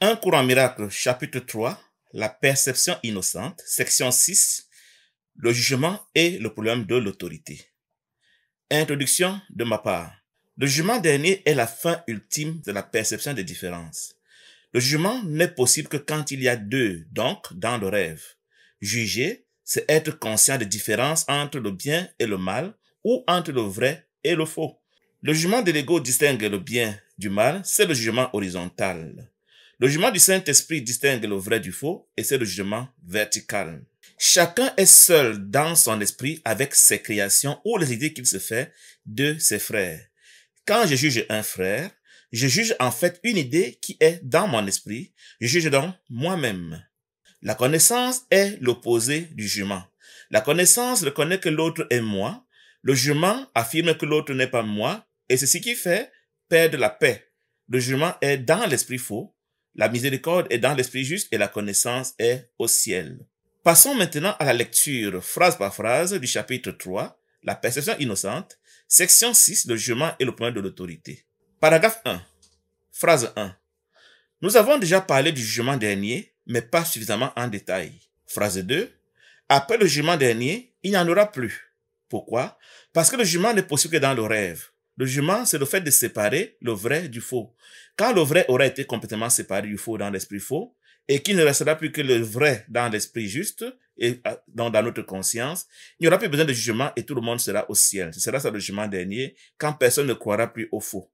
Un cours en miracle, chapitre 3, la perception innocente, section 6, le jugement et le problème de l'autorité. Introduction de ma part. Le jugement dernier est la fin ultime de la perception des différences. Le jugement n'est possible que quand il y a deux, donc dans le rêve. Juger, c'est être conscient des différences entre le bien et le mal, ou entre le vrai et le faux. Le jugement de l'ego distingue le bien du mal, c'est le jugement horizontal. Le jugement du Saint-Esprit distingue le vrai du faux, et c'est le jugement vertical. Chacun est seul dans son esprit avec ses créations ou les idées qu'il se fait de ses frères. Quand je juge un frère, je juge en fait une idée qui est dans mon esprit, je juge donc moi-même. La connaissance est l'opposé du jugement. La connaissance reconnaît que l'autre est moi, le jugement affirme que l'autre n'est pas moi, et c'est ce qui fait perdre la paix. Le jugement est dans l'esprit faux, la miséricorde est dans l'esprit juste et la connaissance est au ciel. Passons maintenant à la lecture, phrase par phrase, du chapitre 3, la perception innocente, section 6, le jugement et le problème de l'autorité. Paragraphe 1, phrase 1. Nous avons déjà parlé du jugement dernier, mais pas suffisamment en détail. Phrase 2. Après le jugement dernier, il n'y en aura plus. Pourquoi? Parce que le jugement n'est possible que dans le rêve. Le jugement, c'est le fait de séparer le vrai du faux. Quand le vrai aura été complètement séparé du faux dans l'esprit faux, et qu'il ne restera plus que le vrai dans l'esprit juste, et dans notre conscience, il n'y aura plus besoin de jugement et tout le monde sera au ciel. Ce sera ça le jugement dernier, quand personne ne croira plus au faux.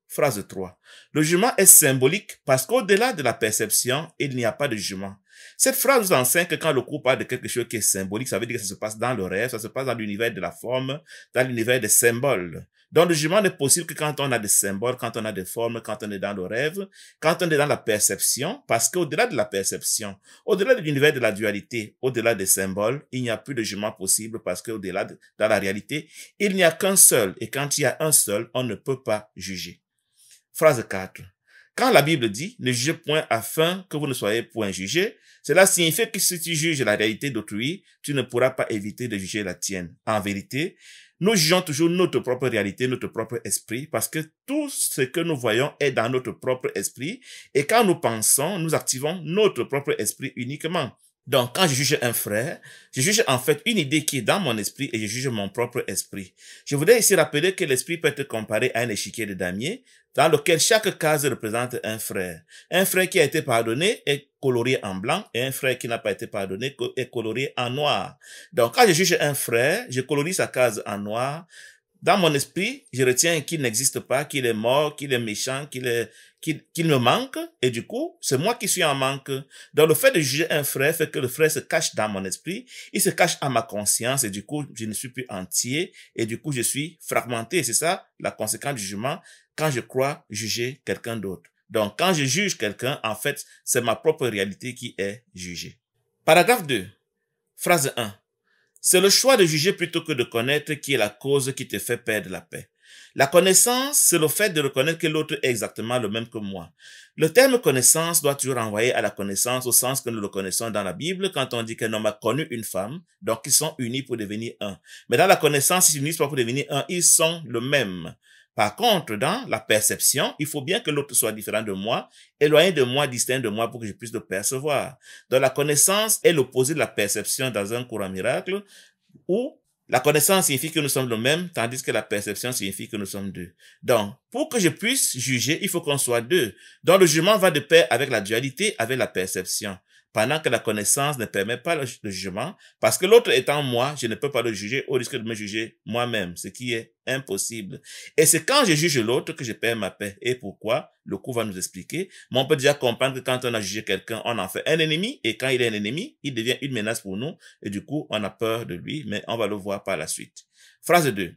Phrase 3. Le jugement est symbolique parce qu'au-delà de la perception, il n'y a pas de jugement. Cette phrase nous enseigne que quand le cours parle de quelque chose qui est symbolique, ça veut dire que ça se passe dans le rêve, ça se passe dans l'univers de la forme, dans l'univers des symboles. Donc le jugement n'est possible que quand on a des symboles, quand on a des formes, quand on est dans le rêve, quand on est dans la perception, parce qu'au-delà de la perception, au-delà de l'univers de la dualité, au-delà des symboles, il n'y a plus de jugement possible parce qu'au-delà dans la réalité, il n'y a qu'un seul, et quand il y a un seul, on ne peut pas juger. Phrase 4. Quand la Bible dit « Ne jugez point afin que vous ne soyez point jugés », cela signifie que si tu juges la réalité d'autrui, tu ne pourras pas éviter de juger la tienne. En vérité, nous jugeons toujours notre propre réalité, notre propre esprit, parce que tout ce que nous voyons est dans notre propre esprit, et quand nous pensons, nous activons notre propre esprit uniquement. Donc, quand je juge un frère, je juge en fait une idée qui est dans mon esprit et je juge mon propre esprit. Je voudrais ici rappeler que l'esprit peut être comparé à un échiquier de damier dans lequel chaque case représente un frère. Un frère qui a été pardonné est coloré en blanc et un frère qui n'a pas été pardonné est coloré en noir. Donc, quand je juge un frère, je colorie sa case en noir. Dans mon esprit, je retiens qu'il n'existe pas, qu'il est mort, qu'il est méchant, qu'il me manque, et du coup, c'est moi qui suis en manque. Donc, le fait de juger un frère fait que le frère se cache dans mon esprit, il se cache à ma conscience, et du coup, je ne suis plus entier, et du coup, je suis fragmenté. C'est ça, la conséquence du jugement, quand je crois juger quelqu'un d'autre. Donc, quand je juge quelqu'un, en fait, c'est ma propre réalité qui est jugée. Paragraphe 2, phrase 1. C'est le choix de juger plutôt que de connaître qui est la cause qui te fait perdre la paix. La connaissance, c'est le fait de reconnaître que l'autre est exactement le même que moi. Le terme connaissance doit toujours renvoyer à la connaissance au sens que nous le connaissons dans la Bible quand on dit qu'un homme a connu une femme, donc ils sont unis pour devenir un. Mais dans la connaissance, ils ne s'unissent pas pour devenir un, ils sont le même. Par contre, dans la perception, il faut bien que l'autre soit différent de moi, éloigné de moi, distinct de moi pour que je puisse le percevoir. Donc la connaissance est l'opposé de la perception dans un courant miracle où la connaissance signifie que nous sommes le même, tandis que la perception signifie que nous sommes deux. Donc, pour que je puisse juger, il faut qu'on soit deux. Donc le jugement va de pair avec la dualité, avec la perception. Pendant que la connaissance ne permet pas le jugement, parce que l'autre étant moi, je ne peux pas le juger au risque de me juger moi-même, ce qui est impossible. Et c'est quand je juge l'autre que je perds ma paix. Et pourquoi? Le cours va nous expliquer. Mais on peut déjà comprendre que quand on a jugé quelqu'un, on en fait un ennemi, et quand il est un ennemi, il devient une menace pour nous, et du coup, on a peur de lui, mais on va le voir par la suite. Phrase 2.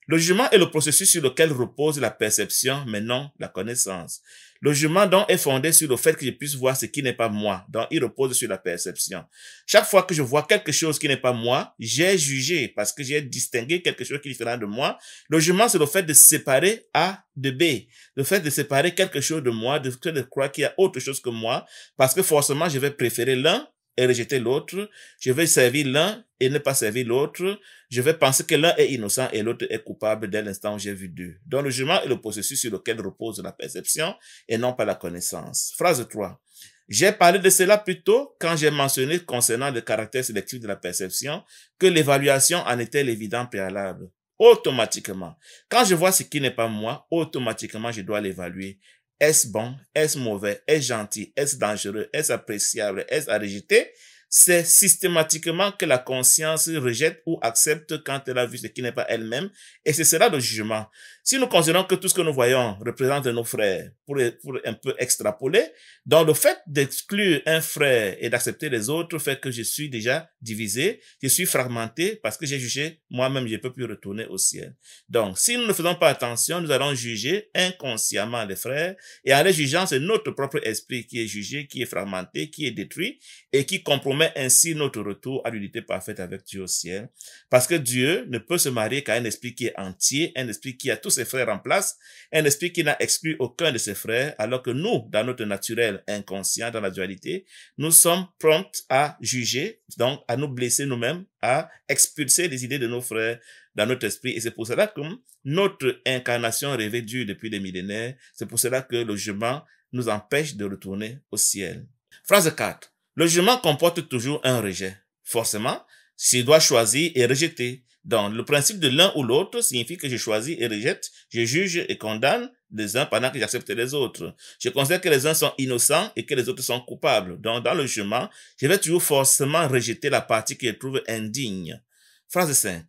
Le jugement est le processus sur lequel repose la perception, mais non la connaissance. Le jugement donc est fondé sur le fait que je puisse voir ce qui n'est pas moi, donc il repose sur la perception. Chaque fois que je vois quelque chose qui n'est pas moi, j'ai jugé parce que j'ai distingué quelque chose qui est différent de moi. Le jugement, c'est le fait de séparer A de B, le fait de séparer quelque chose de moi, de croire qu'il y a autre chose que moi, parce que forcément je vais préférer l'un et rejeter l'autre. Je vais servir l'un et ne pas servir l'autre. Je vais penser que l'un est innocent et l'autre est coupable dès l'instant où j'ai vu deux. Donc le jugement est le processus sur lequel repose la perception et non pas la connaissance. Phrase 3. J'ai parlé de cela plus tôt quand j'ai mentionné concernant le caractère sélectif de la perception que l'évaluation en était l'évident préalable. Automatiquement, quand je vois ce qui n'est pas moi, automatiquement je dois l'évaluer. Est-ce bon? Est-ce mauvais? Est-ce gentil? Est-ce dangereux? Est-ce appréciable? Est-ce à rejeter? C'est systématiquement que la conscience rejette ou accepte quand elle a vu ce qui n'est pas elle-même, et c'est cela le jugement. Si nous considérons que tout ce que nous voyons représente nos frères, pour un peu extrapoler, donc le fait d'exclure un frère et d'accepter les autres fait que je suis déjà divisé, je suis fragmenté parce que j'ai jugé moi-même, je ne peux plus retourner au ciel. Donc, si nous ne faisons pas attention, nous allons juger inconsciemment les frères, et en les jugeant, c'est notre propre esprit qui est jugé, qui est fragmenté, qui est détruit, et qui compromet ainsi notre retour à l'unité parfaite avec Dieu au ciel. Parce que Dieu ne peut se marier qu'à un esprit qui est entier, un esprit qui a tous ses frères en place, un esprit qui n'a exclu aucun de ses frères, alors que nous, dans notre naturel inconscient, dans la dualité, nous sommes prompts à juger, donc à nous blesser nous-mêmes, à expulser les idées de nos frères dans notre esprit. Et c'est pour cela que notre incarnation rêvée dure depuis des millénaires, c'est pour cela que le jugement nous empêche de retourner au ciel. Phrase 4. Le jugement comporte toujours un rejet. Forcément, s'il doit choisir et rejeter. Donc, le principe de l'un ou l'autre signifie que je choisis et rejette, je juge et condamne les uns pendant que j'accepte les autres. Je considère que les uns sont innocents et que les autres sont coupables. Donc, dans le jugement, je vais toujours forcément rejeter la partie que je trouve indigne. Phrase 5.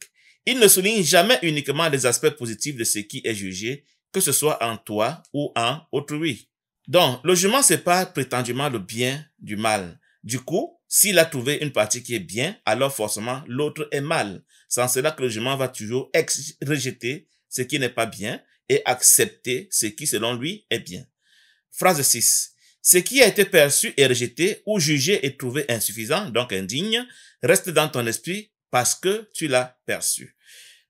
Il ne souligne jamais uniquement les aspects positifs de ce qui est jugé, que ce soit en toi ou en autrui. Donc, le jugement sépare prétendument le bien du mal. Du coup, s'il a trouvé une partie qui est bien, alors forcément l'autre est mal. Sans cela que le jugement va toujours rejeter ce qui n'est pas bien et accepter ce qui selon lui est bien. Phrase 6. Ce qui a été perçu et rejeté ou jugé et trouvé insuffisant, donc indigne, reste dans ton esprit parce que tu l'as perçu.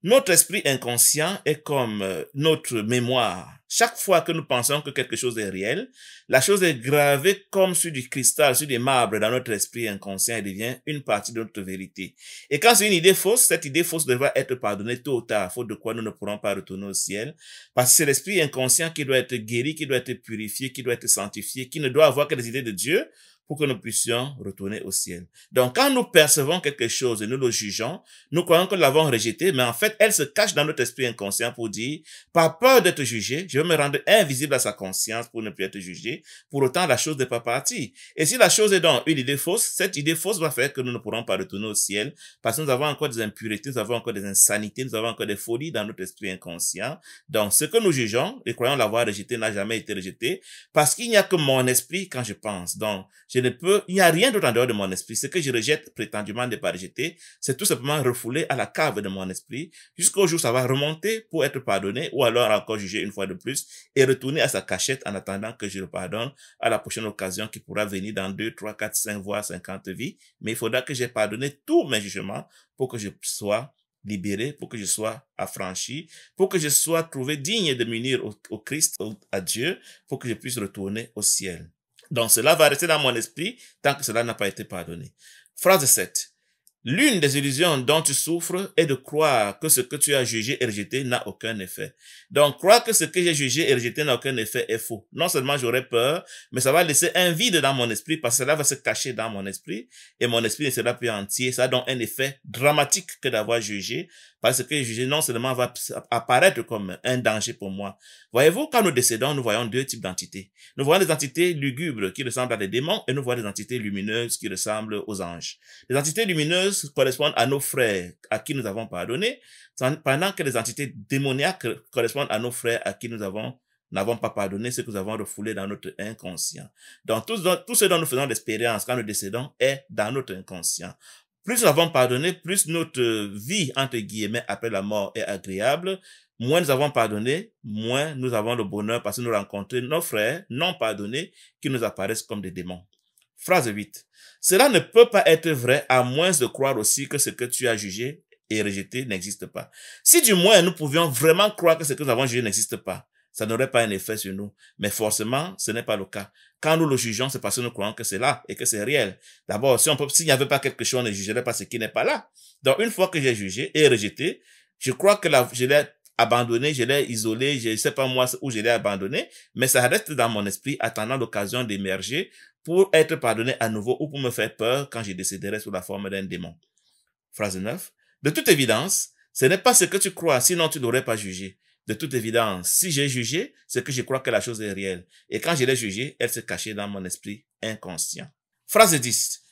Notre esprit inconscient est comme notre mémoire. Chaque fois que nous pensons que quelque chose est réel, la chose est gravée comme sur du cristal, sur des marbres dans notre esprit inconscient et devient une partie de notre vérité. Et quand c'est une idée fausse, cette idée fausse devra être pardonnée tôt ou tard, faute de quoi nous ne pourrons pas retourner au ciel. Parce que c'est l'esprit inconscient qui doit être guéri, qui doit être purifié, qui doit être sanctifié, qui ne doit avoir que les idées de Dieu pour que nous puissions retourner au ciel. Donc, quand nous percevons quelque chose et nous le jugeons, nous croyons que nous l'avons rejeté, mais en fait, elle se cache dans notre esprit inconscient pour dire, par peur d'être jugé, je vais me rendre invisible à sa conscience pour ne plus être jugé. Pour autant, la chose n'est pas partie. Et si la chose est donc une idée fausse, cette idée fausse va faire que nous ne pourrons pas retourner au ciel parce que nous avons encore des impuretés, nous avons encore des insanités, nous avons encore des folies dans notre esprit inconscient. Donc, ce que nous jugeons et croyons l'avoir rejeté n'a jamais été rejeté parce qu'il n'y a que mon esprit quand je pense. Donc, il n'y a rien d'autre en dehors de mon esprit. Ce que je rejette prétendument n'est pas rejeté. C'est tout simplement refoulé à la cave de mon esprit jusqu'au jour où ça va remonter pour être pardonné ou alors encore jugé une fois de plus et retourner à sa cachette en attendant que je le pardonne à la prochaine occasion qui pourra venir dans 2, 3, 4, 5, voire 50 vies. Mais il faudra que j'ai pardonné tous mes jugements pour que je sois libéré, pour que je sois affranchi, pour que je sois trouvé digne de m'unir au Christ, à Dieu, pour que je puisse retourner au ciel. Donc, cela va rester dans mon esprit tant que cela n'a pas été pardonné. Phrase 7. L'une des illusions dont tu souffres est de croire que ce que tu as jugé et rejeté n'a aucun effet. Donc, croire que ce que j'ai jugé et rejeté n'a aucun effet est faux. Non seulement j'aurai peur, mais ça va laisser un vide dans mon esprit parce que cela va se cacher dans mon esprit et mon esprit ne sera plus entier. Ça a donc un effet dramatique que d'avoir jugé parce que juger non seulement va apparaître comme un danger pour moi. Voyez-vous, quand nous décédons, nous voyons deux types d'entités. Nous voyons des entités lugubres qui ressemblent à des démons et nous voyons des entités lumineuses qui ressemblent aux anges. Les entités lumineuses correspondent à nos frères à qui nous avons pardonné, pendant que les entités démoniaques correspondent à nos frères à qui nous n'avons pas pardonné ce que nous avons refoulé dans notre inconscient. Donc, tout ce dont nous faisons l'expérience quand nous décédons est dans notre inconscient. Plus nous avons pardonné, plus notre vie, entre guillemets, après la mort est agréable. Moins nous avons pardonné, moins nous avons le bonheur parce que nous rencontrons nos frères non pardonnés qui nous apparaissent comme des démons. Phrase 8. Cela ne peut pas être vrai à moins de croire aussi que ce que tu as jugé et rejeté n'existe pas. Si du moins nous pouvions vraiment croire que ce que nous avons jugé n'existe pas, ça n'aurait pas un effet sur nous. Mais forcément, ce n'est pas le cas. Quand nous le jugeons, c'est parce que nous croyons que c'est là et que c'est réel. D'abord, s'il n'y avait pas quelque chose, on ne jugerait pas ce qui n'est pas là. Donc, une fois que j'ai jugé et rejeté, je crois que je l'ai abandonné, je l'ai isolé, je ne sais pas moi où je l'ai abandonné, mais ça reste dans mon esprit attendant l'occasion d'émerger pour être pardonné à nouveau ou pour me faire peur quand je décéderai sous la forme d'un démon. Phrase 9. De toute évidence, ce n'est pas ce que tu crois, sinon tu n'aurais pas jugé. De toute évidence, si j'ai jugé, c'est que je crois que la chose est réelle. Et quand je l'ai jugée, elle s'est cachée dans mon esprit inconscient. Phrase 10.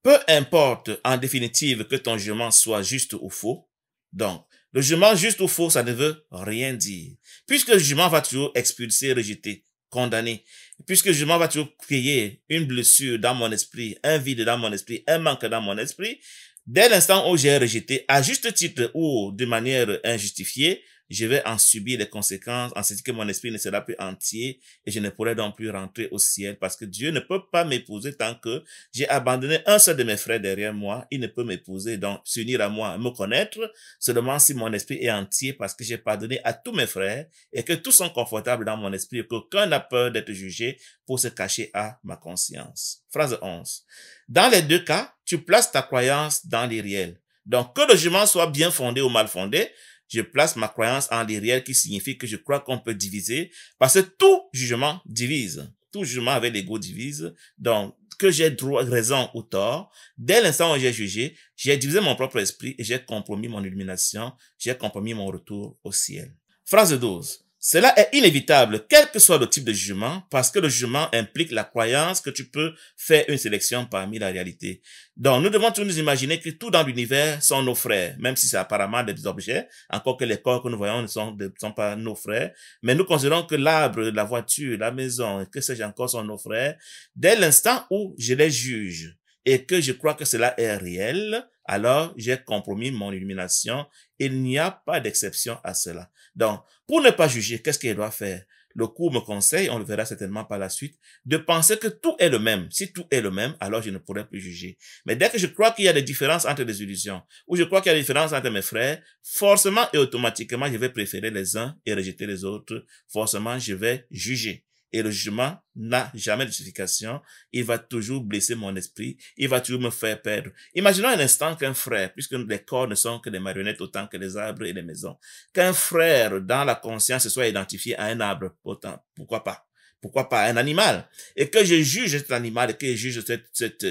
Peu importe, en définitive, que ton jugement soit juste ou faux. Donc, le jugement juste ou faux, ça ne veut rien dire. Puisque le jugement va toujours expulser, rejeter, condamner. Puisque le jugement va toujours créer une blessure dans mon esprit, un vide dans mon esprit, un manque dans mon esprit, dès l'instant où j'ai rejeté, à juste titre ou de manière injustifiée, je vais en subir les conséquences, en ce que mon esprit ne sera plus entier et je ne pourrai donc plus rentrer au ciel parce que Dieu ne peut pas m'épouser tant que j'ai abandonné un seul de mes frères derrière moi. Il ne peut m'épouser, donc s'unir à moi, me connaître seulement si mon esprit est entier parce que j'ai pardonné à tous mes frères et que tous sont confortables dans mon esprit et qu'aucun n'a peur d'être jugé pour se cacher à ma conscience. Phrase 11. Dans les deux cas, tu places ta croyance dans l'irréel. Donc, que le jugement soit bien fondé ou mal fondé, je place ma croyance en l'irréel qui signifie que je crois qu'on peut diviser parce que tout jugement divise. Tout jugement avec l'ego divise. Donc, que j'ai droit, raison ou tort, dès l'instant où j'ai jugé, j'ai divisé mon propre esprit et j'ai compromis mon illumination, j'ai compromis mon retour au ciel. Phrase 12. Cela est inévitable, quel que soit le type de jugement, parce que le jugement implique la croyance que tu peux faire une sélection parmi la réalité. Donc, nous devons tous nous imaginer que tout dans l'univers sont nos frères, même si c'est apparemment des objets, encore que les corps que nous voyons ne sont pas nos frères, mais nous considérons que l'arbre, la voiture, la maison, que sais-je encore sont nos frères. Dès l'instant où je les juge et que je crois que cela est réel, alors j'ai compromis mon illumination. Il n'y a pas d'exception à cela. Donc, pour ne pas juger, qu'est-ce qu'il doit faire? Le cours me conseille, on le verra certainement par la suite, de penser que tout est le même. Si tout est le même, alors je ne pourrai plus juger. Mais dès que je crois qu'il y a des différences entre les illusions, ou je crois qu'il y a des différences entre mes frères, forcément et automatiquement, je vais préférer les uns et rejeter les autres. Forcément, je vais juger. Et le jugement n'a jamais de justification. Il va toujours blesser mon esprit. Il va toujours me faire perdre. Imaginons un instant qu'un frère, puisque les corps ne sont que des marionnettes autant que les arbres et les maisons, qu'un frère, dans la conscience, se soit identifié à un arbre, autant, pourquoi pas? Pourquoi pas un animal? Et que je juge cet animal et que je juge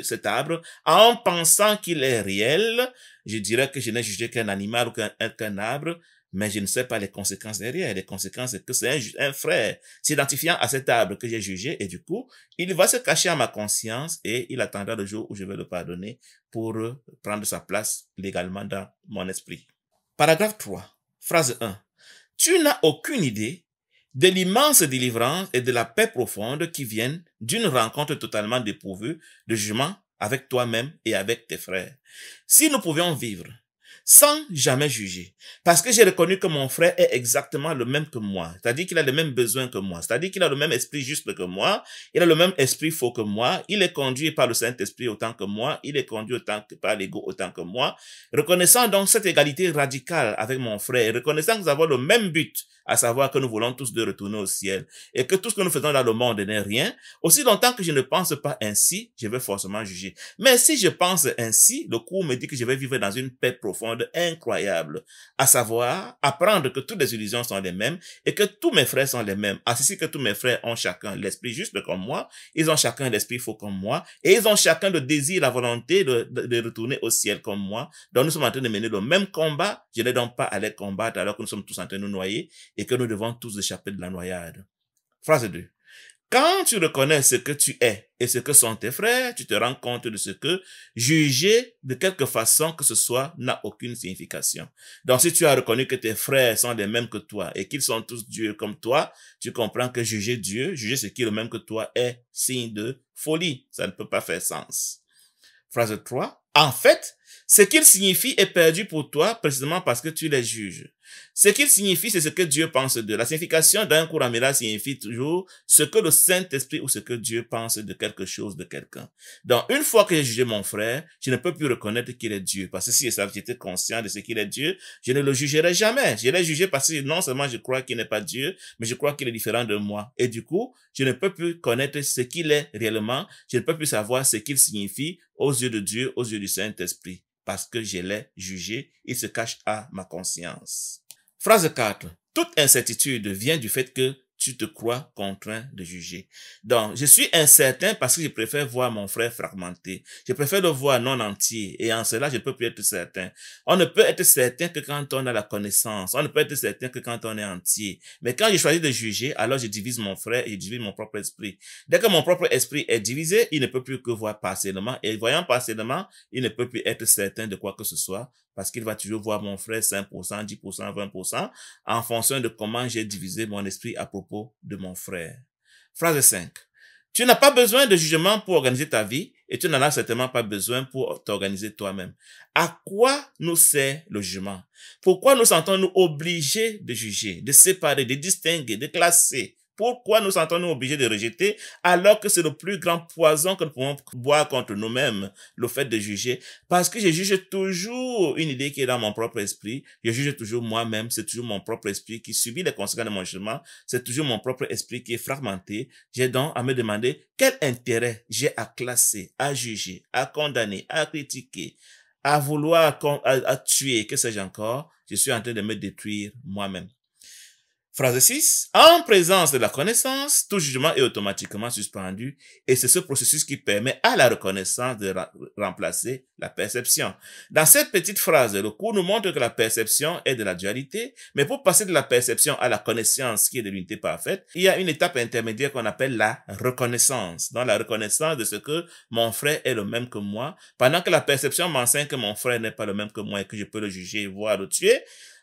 cet arbre en pensant qu'il est réel, je dirais que je n'ai jugé qu'un animal ou qu'un arbre, mais je ne sais pas les conséquences derrière. Les conséquences, c'est que c'est un frère s'identifiant à cet arbre que j'ai jugé et du coup, il va se cacher à ma conscience et il attendra le jour où je vais le pardonner pour prendre sa place légalement dans mon esprit. Paragraphe 3, phrase 1. Tu n'as aucune idée de l'immense délivrance et de la paix profonde qui viennent d'une rencontre totalement dépourvue de jugement avec toi-même et avec tes frères. Si nous pouvions vivre sans jamais juger. Parce que j'ai reconnu que mon frère est exactement le même que moi. C'est-à-dire qu'il a les mêmes besoins que moi. C'est-à-dire qu'il a le même esprit juste que moi. Il a le même esprit faux que moi. Il est conduit par le Saint-Esprit autant que moi. Il est conduit par l'ego autant que moi. Reconnaissant donc cette égalité radicale avec mon frère, reconnaissant que nous avons le même but, à savoir que nous voulons tous de retourner au ciel et que tout ce que nous faisons dans le monde n'est rien, aussi longtemps que je ne pense pas ainsi, je vais forcément juger. Mais si je pense ainsi, le cours me dit que je vais vivre dans une paix profonde incroyable, à savoir apprendre que toutes les illusions sont les mêmes et que tous mes frères sont les mêmes. Ainsi que tous mes frères ont chacun l'esprit juste comme moi, ils ont chacun l'esprit faux comme moi et ils ont chacun le désir, la volonté de retourner au ciel comme moi. Donc nous sommes en train de mener le même combat, je n'ai donc pas à les combattre alors que nous sommes tous en train de nous noyer et que nous devons tous échapper de la noyade. Phrase 2. Quand tu reconnais ce que tu es et ce que sont tes frères, tu te rends compte de ce que juger de quelque façon que ce soit n'a aucune signification. Donc si tu as reconnu que tes frères sont les mêmes que toi et qu'ils sont tous Dieu comme toi, tu comprends que juger Dieu, juger ce qui est le même que toi est signe de folie. Ça ne peut pas faire sens. Phrase 3. En fait, ce qu'il signifie est perdu pour toi précisément parce que tu les juges. Ce qu'il signifie, c'est ce que Dieu pense d'eux. La signification d'un cours en miracle signifie toujours ce que le Saint-Esprit ou ce que Dieu pense de quelque chose, de quelqu'un. Donc, une fois que j'ai jugé mon frère, je ne peux plus reconnaître qu'il est Dieu. Parce que si j'étais conscient de ce qu'il est Dieu, je ne le jugerai jamais. Je l'ai jugé parce que non seulement je crois qu'il n'est pas Dieu, mais je crois qu'il est différent de moi. Et du coup, je ne peux plus connaître ce qu'il est réellement. Je ne peux plus savoir ce qu'il signifie aux yeux de Dieu, aux yeux du Saint-Esprit. Parce que je l'ai jugé, il se cache à ma conscience. Phrase 4. Toute incertitude vient du fait que tu te crois contraint de juger. Donc, je suis incertain parce que je préfère voir mon frère fragmenté. Je préfère le voir non entier. Et en cela, je ne peux plus être certain. On ne peut être certain que quand on a la connaissance. On ne peut être certain que quand on est entier. Mais quand je choisis de juger, alors je divise mon frère et je divise mon propre esprit. Dès que mon propre esprit est divisé, il ne peut plus que voir partiellement. Et voyant partiellement, il ne peut plus être certain de quoi que ce soit. Parce qu'il va toujours voir mon frère 5%, 10%, 20%, en fonction de comment j'ai divisé mon esprit à propos de mon frère. Phrase 5. Tu n'as pas besoin de jugement pour organiser ta vie et tu n'en as certainement pas besoin pour t'organiser toi-même. À quoi nous sert le jugement? Pourquoi nous sentons-nous obligés de juger, de séparer, de distinguer, de classer? Pourquoi nous sentons-nous obligés de rejeter alors que c'est le plus grand poison que nous pouvons boire contre nous-mêmes, le fait de juger? Parce que je juge toujours une idée qui est dans mon propre esprit. Je juge toujours moi-même. C'est toujours mon propre esprit qui subit les conséquences de mon jugement. C'est toujours mon propre esprit qui est fragmenté. J'ai donc à me demander quel intérêt j'ai à classer, à juger, à condamner, à critiquer, à vouloir à tuer, que sais-je encore. Je suis en train de me détruire moi-même. Phrase 6. En présence de la connaissance, tout jugement est automatiquement suspendu et c'est ce processus qui permet à la reconnaissance de remplacer la perception. Dans cette petite phrase, le cours nous montre que la perception est de la dualité, mais pour passer de la perception à la connaissance qui est de l'unité parfaite, il y a une étape intermédiaire qu'on appelle la reconnaissance. Dans la reconnaissance de ce que mon frère est le même que moi, pendant que la perception m'enseigne que mon frère n'est pas le même que moi et que je peux le juger, voire le tuer,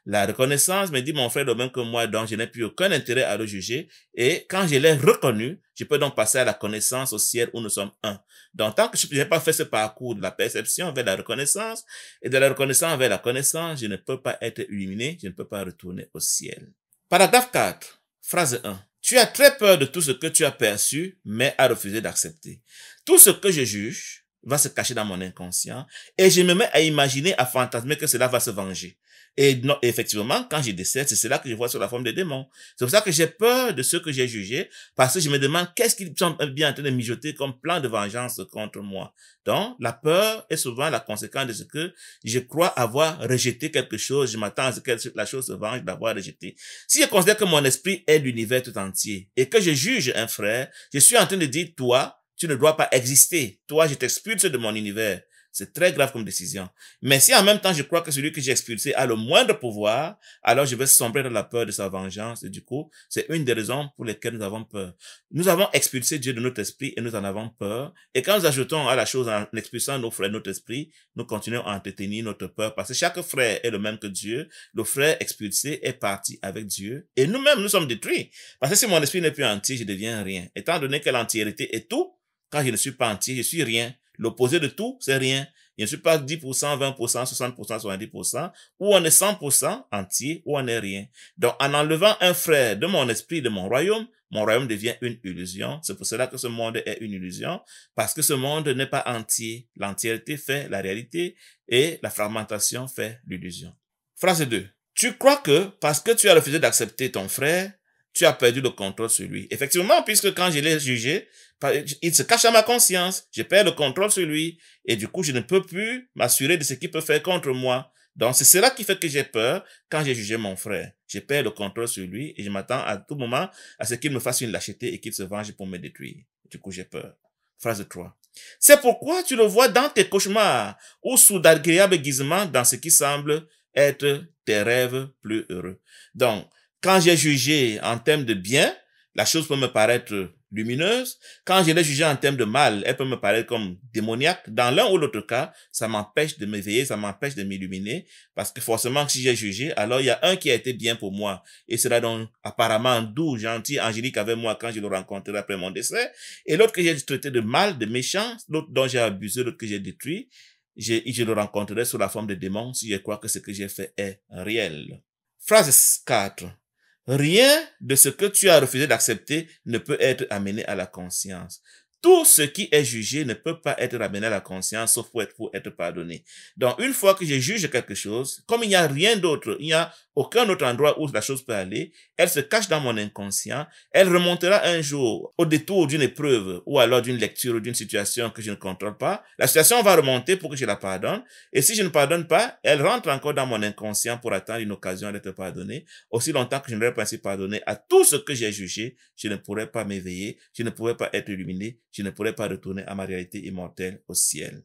la reconnaissance me dit mon frère est le même que moi, donc je n'ai plus aucun intérêt à le juger. Et quand je l'ai reconnu, je peux donc passer à la connaissance au ciel où nous sommes un. Donc tant que je n'ai pas fait ce parcours de la perception vers la reconnaissance et de la reconnaissance vers la connaissance, je ne peux pas être illuminé, je ne peux pas retourner au ciel. Paragraphe 4, phrase 1. Tu as très peur de tout ce que tu as perçu, mais as refusé d'accepter. Tout ce que je juge va se cacher dans mon inconscient et je me mets à imaginer, à fantasmer que cela va se venger. Et non, effectivement, quand je décède, c'est cela que je vois sur la forme des démons. C'est pour ça que j'ai peur de ce que j'ai jugé, parce que je me demande qu'est-ce qu'ils sont bien en train de mijoter comme plan de vengeance contre moi. Donc, la peur est souvent la conséquence de ce que je crois avoir rejeté quelque chose. Je m'attends à ce que la chose se venge d'avoir rejeté. Si je considère que mon esprit est l'univers tout entier et que je juge un frère, je suis en train de dire, toi, tu ne dois pas exister. Toi, je t'expulse de mon univers. C'est très grave comme décision. Mais si en même temps je crois que celui que j'ai expulsé a le moindre pouvoir, alors je vais sombrer dans la peur de sa vengeance. Et du coup, c'est une des raisons pour lesquelles nous avons peur. Nous avons expulsé Dieu de notre esprit et nous en avons peur. Et quand nous ajoutons à la chose en expulsant nos frères de notre esprit, nous continuons à entretenir notre peur. Parce que chaque frère est le même que Dieu. Le frère expulsé est parti avec Dieu. Et nous-mêmes, nous sommes détruits. Parce que si mon esprit n'est plus entier, je deviens rien. Étant donné que l'entièreté est tout, quand je ne suis pas entier, je suis rien. L'opposé de tout, c'est rien. Je ne suis pas 10%, 20%, 60%, 70%, ou on est 100% entier, ou on est rien. Donc, en enlevant un frère de mon esprit, de mon royaume devient une illusion. C'est pour cela que ce monde est une illusion, parce que ce monde n'est pas entier. L'entièreté fait la réalité et la fragmentation fait l'illusion. Phrase 2. Tu crois que, parce que tu as refusé d'accepter ton frère, tu as perdu le contrôle sur lui. Effectivement, puisque quand je l'ai jugé, il se cache à ma conscience, je perds le contrôle sur lui, et du coup, je ne peux plus m'assurer de ce qu'il peut faire contre moi. Donc, c'est cela qui fait que j'ai peur quand j'ai jugé mon frère. Je perds le contrôle sur lui, et je m'attends à tout moment à ce qu'il me fasse une lâcheté et qu'il se venge pour me détruire. Du coup, j'ai peur. Phrase 3. C'est pourquoi tu le vois dans tes cauchemars, ou sous d'agréables guisements dans ce qui semble être tes rêves plus heureux. Donc, quand j'ai jugé en termes de bien, la chose peut me paraître lumineuse. Quand je l'ai jugée en termes de mal, elle peut me paraître comme démoniaque. Dans l'un ou l'autre cas, ça m'empêche de m'éveiller, ça m'empêche de m'illuminer. Parce que forcément, si j'ai jugé, alors il y a un qui a été bien pour moi. Et cela donc apparemment doux, gentil, angélique avec moi quand je le rencontrerai après mon décès. Et l'autre que j'ai traité de mal, de méchant, l'autre dont j'ai abusé, l'autre que j'ai détruit, je le rencontrerai sous la forme de démon si je crois que ce que j'ai fait est réel. Phrase 4. Rien de ce que tu as refusé d'accepter ne peut être amené à la conscience. Tout ce qui est jugé ne peut pas être ramené à la conscience sauf pour être pardonné. Donc, une fois que je juge quelque chose, comme il n'y a rien d'autre, il n'y a aucun autre endroit où la chose peut aller, elle se cache dans mon inconscient, elle remontera un jour au détour d'une épreuve ou alors d'une lecture ou d'une situation que je ne contrôle pas. La situation va remonter pour que je la pardonne. Et si je ne pardonne pas, elle rentre encore dans mon inconscient pour attendre une occasion d'être pardonnée. Aussi longtemps que je n'aurai pas ainsi pardonné à tout ce que j'ai jugé, je ne pourrai pas m'éveiller, je ne pourrai pas être illuminé, je ne pourrai pas retourner à ma réalité immortelle au ciel.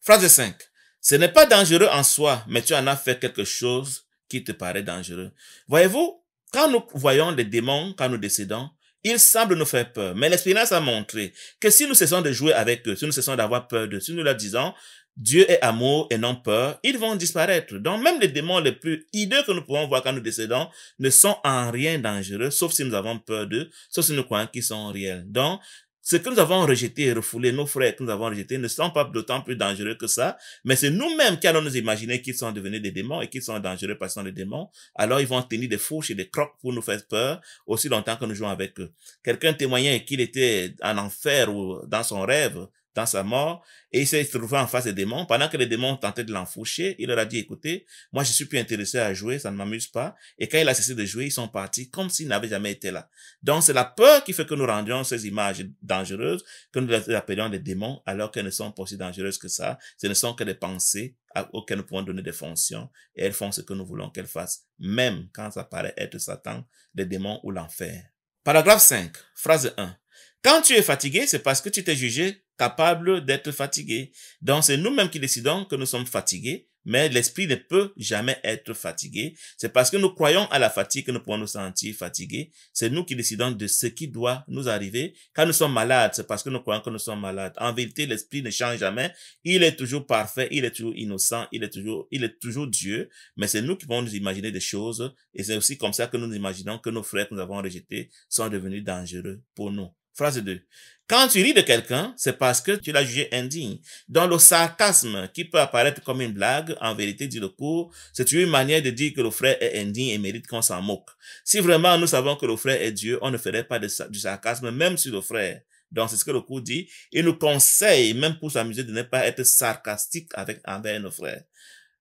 Phrase 5. Ce n'est pas dangereux en soi, mais tu en as fait quelque chose qui te paraît dangereux. Voyez-vous, quand nous voyons les démons, quand nous décédons, ils semblent nous faire peur. Mais l'expérience a montré que si nous cessons de jouer avec eux, si nous cessons d'avoir peur d'eux, si nous leur disons Dieu est amour et non peur, ils vont disparaître. Donc même les démons les plus hideux que nous pouvons voir quand nous décédons ne sont en rien dangereux, sauf si nous avons peur d'eux, sauf si nous croyons qu'ils sont réels. Donc, ce que nous avons rejeté et refoulé, nos frères que nous avons rejetés, ne sont pas d'autant plus dangereux que ça, mais c'est nous-mêmes qui allons nous imaginer qu'ils sont devenus des démons et qu'ils sont dangereux parce qu'ils sont des démons. Alors ils vont tenir des fourches et des crocs pour nous faire peur aussi longtemps que nous jouons avec eux. Quelqu'un témoignait qu'il était en enfer ou dans son rêve, dans sa mort, et il s'est trouvé en face des démons. Pendant que les démons tentaient de l'enfourcher, il leur a dit, écoutez, moi je suis plus intéressé à jouer, ça ne m'amuse pas. Et quand il a cessé de jouer, ils sont partis comme s'ils n'avaient jamais été là. Donc c'est la peur qui fait que nous rendions ces images dangereuses, que nous les appelions des démons, alors qu'elles ne sont pas aussi dangereuses que ça. Ce ne sont que des pensées auxquelles nous pouvons donner des fonctions, et elles font ce que nous voulons qu'elles fassent, même quand ça paraît être Satan, les démons ou l'enfer. Paragraphe 5, phrase 1. Quand tu es fatigué, c'est parce que tu t'es jugé capable d'être fatigué. Donc, c'est nous-mêmes qui décidons que nous sommes fatigués, mais l'esprit ne peut jamais être fatigué. C'est parce que nous croyons à la fatigue que nous pouvons nous sentir fatigués. C'est nous qui décidons de ce qui doit nous arriver. Quand nous sommes malades, c'est parce que nous croyons que nous sommes malades. En vérité, l'esprit ne change jamais. Il est toujours parfait, il est toujours innocent, il est toujours Dieu. Mais c'est nous qui pouvons nous imaginer des choses. Et c'est aussi comme ça que nous imaginons que nos frères que nous avons rejetés sont devenus dangereux pour nous. Phrase 2. Quand tu ris de quelqu'un, c'est parce que tu l'as jugé indigne. Donc le sarcasme qui peut apparaître comme une blague, en vérité, dit le cours, c'est une manière de dire que le frère est indigne et mérite qu'on s'en moque. Si vraiment nous savons que le frère est Dieu, on ne ferait pas du sarcasme même sur le frère. Donc c'est ce que le cours dit. Il nous conseille, même pour s'amuser, de ne pas être sarcastique envers nos frères.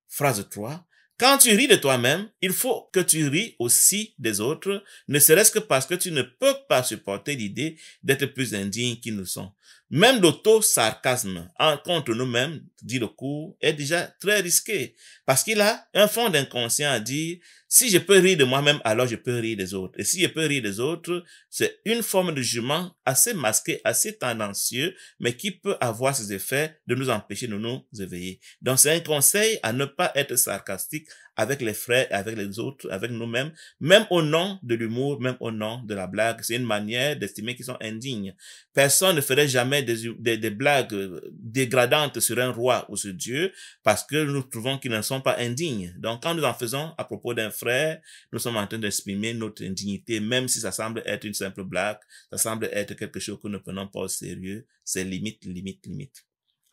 Phrase 3. Quand tu ris de toi-même, il faut que tu ris aussi des autres, ne serait-ce que parce que tu ne peux pas supporter l'idée d'être plus indigne qu'ils nous sont. Même l'auto-sarcasme contre nous-mêmes, dit le cours, est déjà très risqué, parce qu'il a un fond d'inconscient à dire, si je peux rire de moi-même, alors je peux rire des autres. Et si je peux rire des autres, c'est une forme de jugement assez masqué, assez tendancieux, mais qui peut avoir ses effets de nous empêcher de nous éveiller. Donc c'est un conseil à ne pas être sarcastique avec les frères, avec les autres, avec nous-mêmes, même au nom de l'humour, même au nom de la blague. C'est une manière d'estimer qu'ils sont indignes. Personne ne ferait jamais des blagues dégradantes sur un roi ou sur Dieu parce que nous trouvons qu'ils ne sont pas indignes. Donc, quand nous en faisons à propos d'un frère, nous sommes en train d'exprimer notre indignité, même si ça semble être une simple blague, ça semble être quelque chose que nous ne prenons pas au sérieux. C'est limite, limite, limite.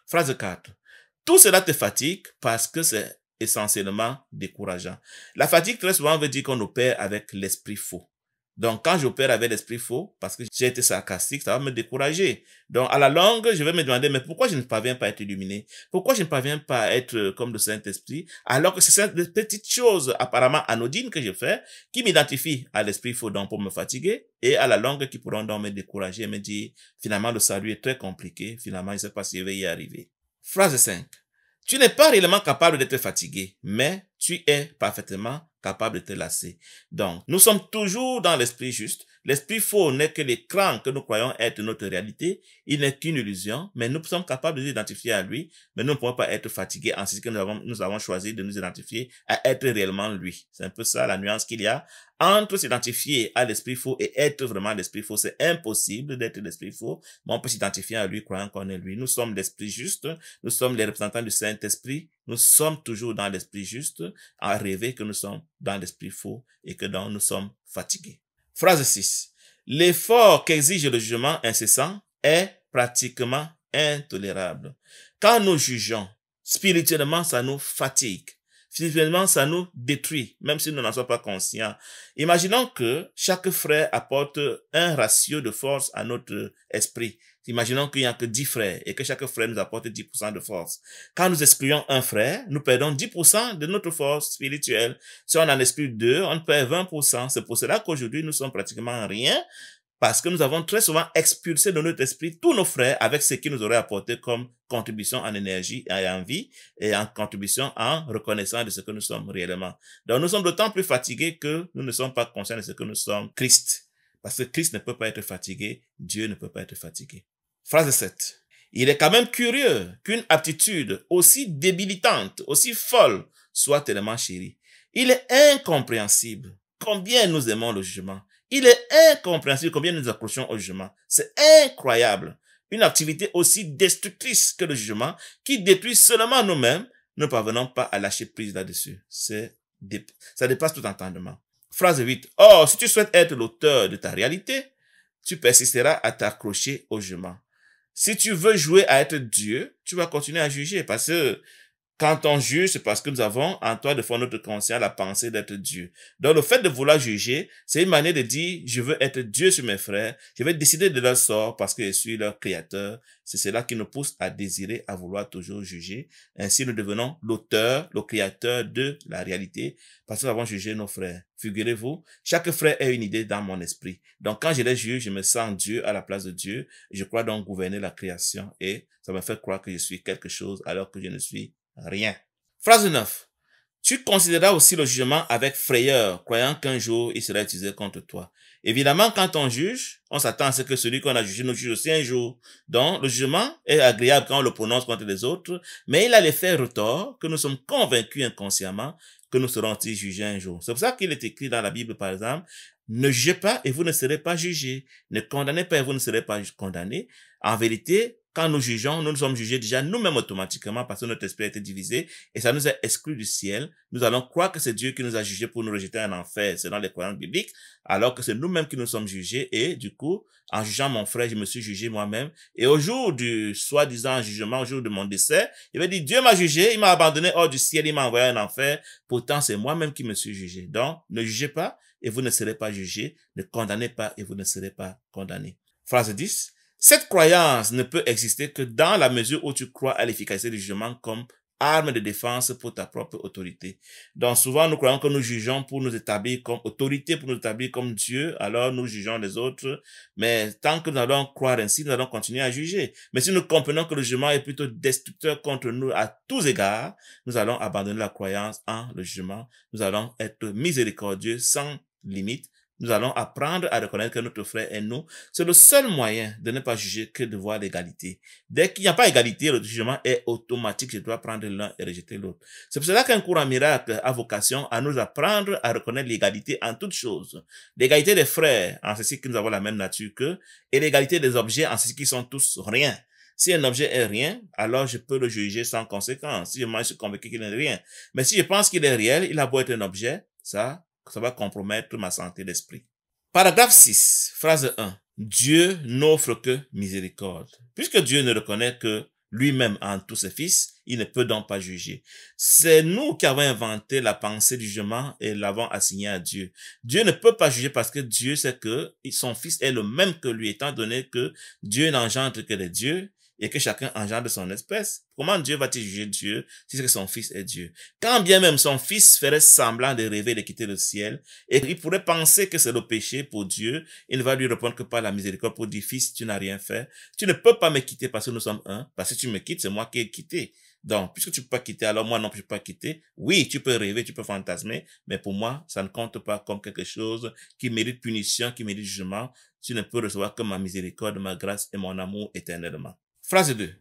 Phrase 4. Tout cela te fatigue parce que c'est essentiellement décourageant. La fatigue, très souvent, veut dire qu'on opère avec l'esprit faux. Donc, quand j'opère avec l'esprit faux, parce que j'ai été sarcastique, ça va me décourager. Donc, à la longue, je vais me demander, mais pourquoi je ne parviens pas à être illuminé? Pourquoi je ne parviens pas à être comme le Saint-Esprit? Alors que c'est cette petite chose apparemment anodine que je fais, qui m'identifie à l'esprit faux, donc pour me fatiguer, et à la longue, qui pourront donc me décourager et me dire, finalement, le salut est très compliqué, finalement, je ne sais pas si je vais y arriver. Phrase 5. Tu n'es pas réellement capable d'être fatigué, mais tu es parfaitement capable de te lasser. Donc, nous sommes toujours dans l'esprit juste. L'esprit faux n'est que l'écran que nous croyons être notre réalité. Il n'est qu'une illusion, mais nous sommes capables de nous identifier à lui, mais nous ne pouvons pas être fatigués en ce que nous avons choisi de nous identifier à être réellement lui. C'est un peu ça la nuance qu'il y a entre s'identifier à l'esprit faux et être vraiment l'esprit faux. C'est impossible d'être l'esprit faux, mais on peut s'identifier à lui croyant qu'on est lui. Nous sommes l'esprit juste, nous sommes les représentants du Saint-Esprit, nous sommes toujours dans l'esprit juste, à rêver que nous sommes dans l'esprit faux et que donc nous sommes fatigués. Phrase 6. L'effort qu'exige le jugement incessant est pratiquement intolérable. Quand nous jugeons, spirituellement, ça nous fatigue. Finalement, ça nous détruit, même si nous n'en sommes pas conscients. Imaginons que chaque frère apporte un ratio de force à notre esprit. Imaginons qu'il n'y a que 10 frères et que chaque frère nous apporte 10% de force. Quand nous excluons un frère, nous perdons 10% de notre force spirituelle. Si on en exclut 2, on perd 20%. C'est pour cela qu'aujourd'hui, nous sommes pratiquement rien, parce que nous avons très souvent expulsé de notre esprit tous nos frères avec ce qu'ils nous auraient apporté comme contribution en énergie et en vie et en contribution en reconnaissance de ce que nous sommes réellement. Donc nous sommes d'autant plus fatigués que nous ne sommes pas conscients de ce que nous sommes Christ. Parce que Christ ne peut pas être fatigué, Dieu ne peut pas être fatigué. Phrase 7. Il est quand même curieux qu'une aptitude aussi débilitante, aussi folle, soit tellement chérie. Il est incompréhensible combien nous aimons le jugement. Il est incompréhensible combien nous accrochons au jugement. C'est incroyable. Une activité aussi destructrice que le jugement, qui détruit seulement nous-mêmes, ne parvenons pas à lâcher prise là-dessus. Ça dépasse tout entendement. Phrase 8. Or, si tu souhaites être l'auteur de ta réalité, tu persisteras à t'accrocher au jugement. Si tu veux jouer à être Dieu, tu vas continuer à juger parce que quand on juge, c'est parce que nous avons en toi de fond notre conscience la pensée d'être Dieu. Donc le fait de vouloir juger, c'est une manière de dire je veux être Dieu sur mes frères, je vais décider de leur sort parce que je suis leur créateur. C'est cela qui nous pousse à désirer, à vouloir toujours juger. Ainsi nous devenons l'auteur, le créateur de la réalité parce que nous avons jugé nos frères. Figurez-vous, chaque frère a une idée dans mon esprit. Donc quand je les juge, je me sens Dieu à la place de Dieu. Je crois donc gouverner la création et ça me fait croire que je suis quelque chose alors que je ne suis rien. Phrase 9. Tu considéreras aussi le jugement avec frayeur, croyant qu'un jour il sera utilisé contre toi. Évidemment, quand on juge, on s'attend à ce que celui qu'on a jugé nous juge aussi un jour. Donc, le jugement est agréable quand on le prononce contre les autres, mais il a l'effet retort que nous sommes convaincus inconsciemment que nous serons aussi jugés un jour. C'est pour ça qu'il est écrit dans la Bible, par exemple, ne jugez pas et vous ne serez pas jugés. Ne condamnez pas et vous ne serez pas condamnés. En vérité, quand nous jugeons, nous sommes jugés déjà nous-mêmes automatiquement parce que notre esprit a été divisé et ça nous a exclus du ciel. Nous allons croire que c'est Dieu qui nous a jugés pour nous rejeter en enfer, selon les croyances bibliques, alors que c'est nous-mêmes qui nous sommes jugés et du coup, en jugeant mon frère, je me suis jugé moi-même. Et au jour du soi-disant jugement, au jour de mon décès, il va dire, Dieu m'a jugé, il m'a abandonné hors du ciel, il m'a envoyé en enfer. Pourtant, c'est moi-même qui me suis jugé. Donc, ne jugez pas et vous ne serez pas jugés. Ne condamnez pas et vous ne serez pas condamnés. Phrase 10. Cette croyance ne peut exister que dans la mesure où tu crois à l'efficacité du jugement comme arme de défense pour ta propre autorité. Donc souvent, nous croyons que nous jugeons pour nous établir comme autorité, pour nous établir comme Dieu, alors nous jugeons les autres. Mais tant que nous allons croire ainsi, nous allons continuer à juger. Mais si nous comprenons que le jugement est plutôt destructeur contre nous à tous égards, nous allons abandonner la croyance en le jugement. Nous allons être miséricordieux sans limite. Nous allons apprendre à reconnaître que notre frère est nous. C'est le seul moyen de ne pas juger que de voir l'égalité. Dès qu'il n'y a pas égalité, le jugement est automatique. Je dois prendre l'un et rejeter l'autre. C'est pour cela qu'un cours en miracle a vocation à nous apprendre à reconnaître l'égalité en toutes choses. L'égalité des frères, en ceci que nous avons la même nature qu'eux, et l'égalité des objets, en ceci qu'ils sont tous rien. Si un objet est rien, alors je peux le juger sans conséquence. Si je suis convaincu qu'il n'est rien. Mais si je pense qu'il est réel, il a beau être un objet, ça va compromettre ma santé d'esprit. Paragraphe 6, phrase 1. Dieu n'offre que miséricorde. Puisque Dieu ne reconnaît que lui-même en tous ses fils, il ne peut donc pas juger. C'est nous qui avons inventé la pensée du jugement et l'avons assigné à Dieu. Dieu ne peut pas juger parce que Dieu sait que son fils est le même que lui, étant donné que Dieu n'engendre que les dieux et que chacun engendre son espèce. Comment Dieu va-t-il juger Dieu si c'est que son fils est Dieu? Quand bien même son fils ferait semblant de rêver de quitter le ciel, et il pourrait penser que c'est le péché pour Dieu, il ne va lui répondre que par la miséricorde pour dire, fils, tu n'as rien fait. Tu ne peux pas me quitter parce que nous sommes un. Parce que si tu me quittes, c'est moi qui ai quitté. Donc, puisque tu peux pas quitter, alors moi non, je peux pas quitter. Oui, tu peux rêver, tu peux fantasmer, mais pour moi, ça ne compte pas comme quelque chose qui mérite punition, qui mérite jugement. Tu ne peux recevoir que ma miséricorde, ma grâce et mon amour éternellement. Phrase 2.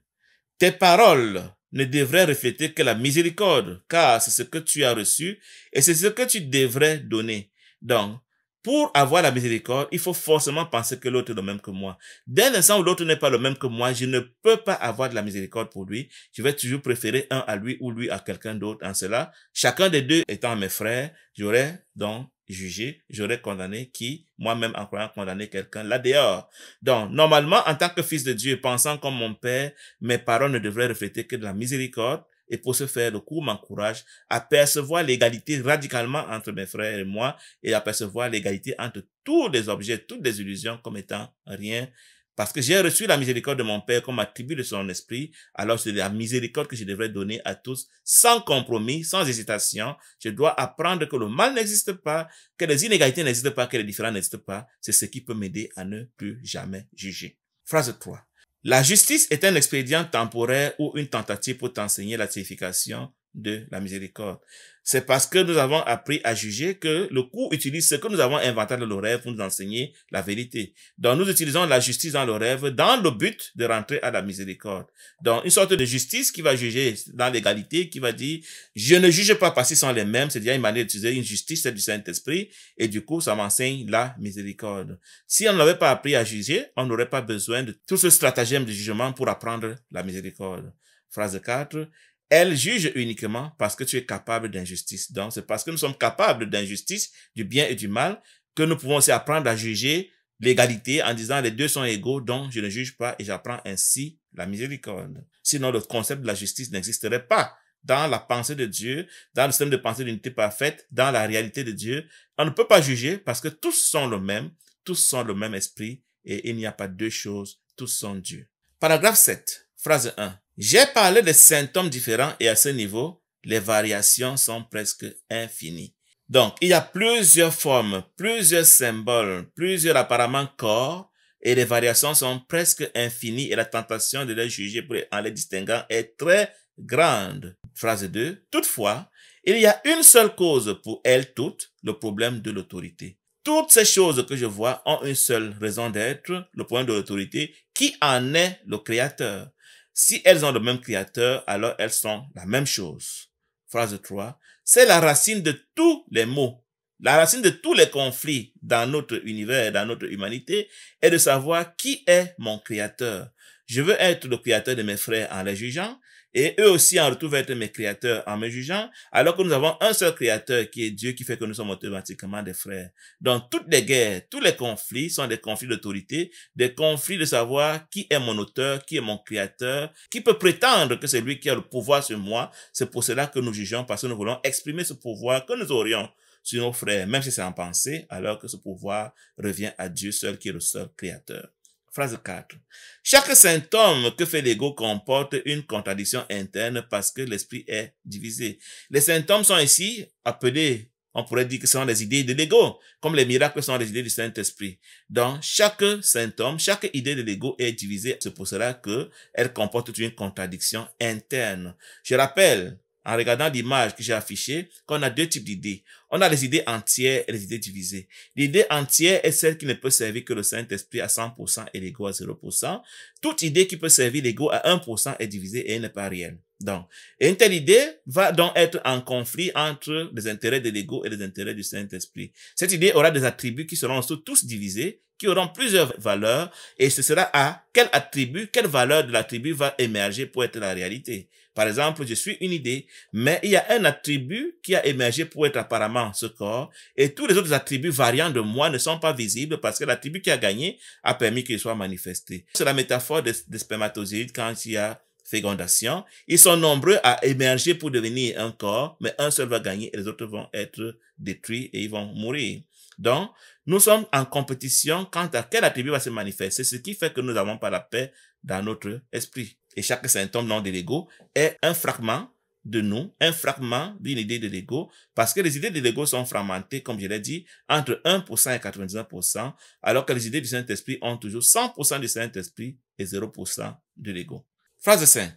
Tes paroles ne devraient refléter que la miséricorde, car c'est ce que tu as reçu et c'est ce que tu devrais donner. Donc, pour avoir la miséricorde, il faut forcément penser que l'autre est le même que moi. Dès l'instant où l'autre n'est pas le même que moi, je ne peux pas avoir de la miséricorde pour lui. Je vais toujours préférer un à lui ou lui à quelqu'un d'autre. En cela, chacun des deux étant mes frères, j'aurais donc jugé, j'aurais condamné qui, moi-même en croyant condamner quelqu'un là dehors. Donc, normalement, en tant que fils de Dieu, pensant comme mon père, mes paroles ne devraient refléter que de la miséricorde Et pour ce faire, le cours m'encourage à percevoir l'égalité radicalement entre mes frères et moi et à percevoir l'égalité entre tous les objets, toutes les illusions comme étant rien. Parce que j'ai reçu la miséricorde de mon Père comme attribut de son esprit, alors c'est la miséricorde que je devrais donner à tous, sans compromis, sans hésitation. Je dois apprendre que le mal n'existe pas, que les inégalités n'existent pas, que les différences n'existent pas. C'est ce qui peut m'aider à ne plus jamais juger. Phrase 3. La justice est un expédient temporaire ou une tentative pour t'enseigner la signification de la miséricorde. C'est parce que nous avons appris à juger que le cours utilise ce que nous avons inventé dans le rêve pour nous enseigner la vérité. Donc nous utilisons la justice dans le rêve dans le but de rentrer à la miséricorde. Donc une sorte de justice qui va juger dans l'égalité, qui va dire je ne juge pas parce qu'ils sont les mêmes, c'est-à-dire une manière d'utiliser une justice, c'est du Saint-Esprit, et du coup ça m'enseigne la miséricorde. Si on n'avait pas appris à juger, on n'aurait pas besoin de tout ce stratagème de jugement pour apprendre la miséricorde. Phrase 4. Elle juge uniquement parce que tu es capable d'injustice. Donc, c'est parce que nous sommes capables d'injustice, du bien et du mal, que nous pouvons aussi apprendre à juger l'égalité en disant les deux sont égaux, donc je ne juge pas et j'apprends ainsi la miséricorde. Sinon, le concept de la justice n'existerait pas dans la pensée de Dieu, dans le système de pensée d'unité parfaite, dans la réalité de Dieu. On ne peut pas juger parce que tous sont le même esprit et il n'y a pas deux choses, tous sont Dieu. Paragraphe 7, phrase 1. J'ai parlé de symptômes différents et à ce niveau, les variations sont presque infinies. Donc, il y a plusieurs formes, plusieurs symboles, plusieurs apparemment corps et les variations sont presque infinies et la tentation de les juger en les distinguant est très grande. Phrase 2. Toutefois, il y a une seule cause pour elles toutes, le problème de l'autorité. Toutes ces choses que je vois ont une seule raison d'être, le problème de l'autorité, qui en est le créateur. Si elles ont le même créateur, alors elles sont la même chose. Phrase 3. C'est la racine de tous les maux. La racine de tous les conflits dans notre univers, dans notre humanité, est de savoir qui est mon créateur. Je veux être le créateur de mes frères en les jugeant, et eux aussi en retour veulent être mes créateurs en me jugeant, alors que nous avons un seul créateur qui est Dieu, qui fait que nous sommes automatiquement des frères. Donc toutes les guerres, tous les conflits sont des conflits d'autorité, des conflits de savoir qui est mon auteur, qui est mon créateur, qui peut prétendre que c'est lui qui a le pouvoir sur moi. C'est pour cela que nous jugeons, parce que nous voulons exprimer ce pouvoir que nous aurions sur nos frères, même si c'est en pensée, alors que ce pouvoir revient à Dieu seul qui est le seul créateur. Phrase 4. Chaque symptôme que fait l'ego comporte une contradiction interne parce que l'esprit est divisé. Les symptômes sont ici appelés, on pourrait dire que ce sont les idées de l'ego, comme les miracles sont les idées du Saint-Esprit. Donc, chaque symptôme, chaque idée de l'ego est divisée. C'est pour cela qu'elle comporte une contradiction interne. Je rappelle, en regardant l'image que j'ai affichée, qu'on a deux types d'idées. On a les idées entières et les idées divisées. L'idée entière est celle qui ne peut servir que le Saint-Esprit à 100% et l'ego à 0%. Toute idée qui peut servir l'ego à 1% est divisée et elle n'est pas réelle. Donc, une telle idée va donc être en conflit entre les intérêts de l'ego et les intérêts du Saint-Esprit. Cette idée aura des attributs qui seront tous divisés, qui auront plusieurs valeurs, et ce sera à quel attribut, quelle valeur de l'attribut va émerger pour être la réalité. Par exemple, je suis une idée, mais il y a un attribut qui a émergé pour être apparemment ce corps, et tous les autres attributs variants de moi ne sont pas visibles parce que l'attribut qui a gagné a permis qu'il soit manifesté. C'est la métaphore des spermatozoïdes quand il y a fécondation. Ils sont nombreux à émerger pour devenir un corps, mais un seul va gagner et les autres vont être détruits et ils vont mourir. Donc, nous sommes en compétition quant à quel attribut va se manifester, ce qui fait que nous n'avons pas la paix dans notre esprit. Et chaque symptôme non de l'ego est un fragment de nous, un fragment d'une idée de l'ego, parce que les idées de l'ego sont fragmentées, comme je l'ai dit, entre 1% et 99%, alors que les idées du Saint-Esprit ont toujours 100% du Saint-Esprit et 0% de l'ego. Phrase 5.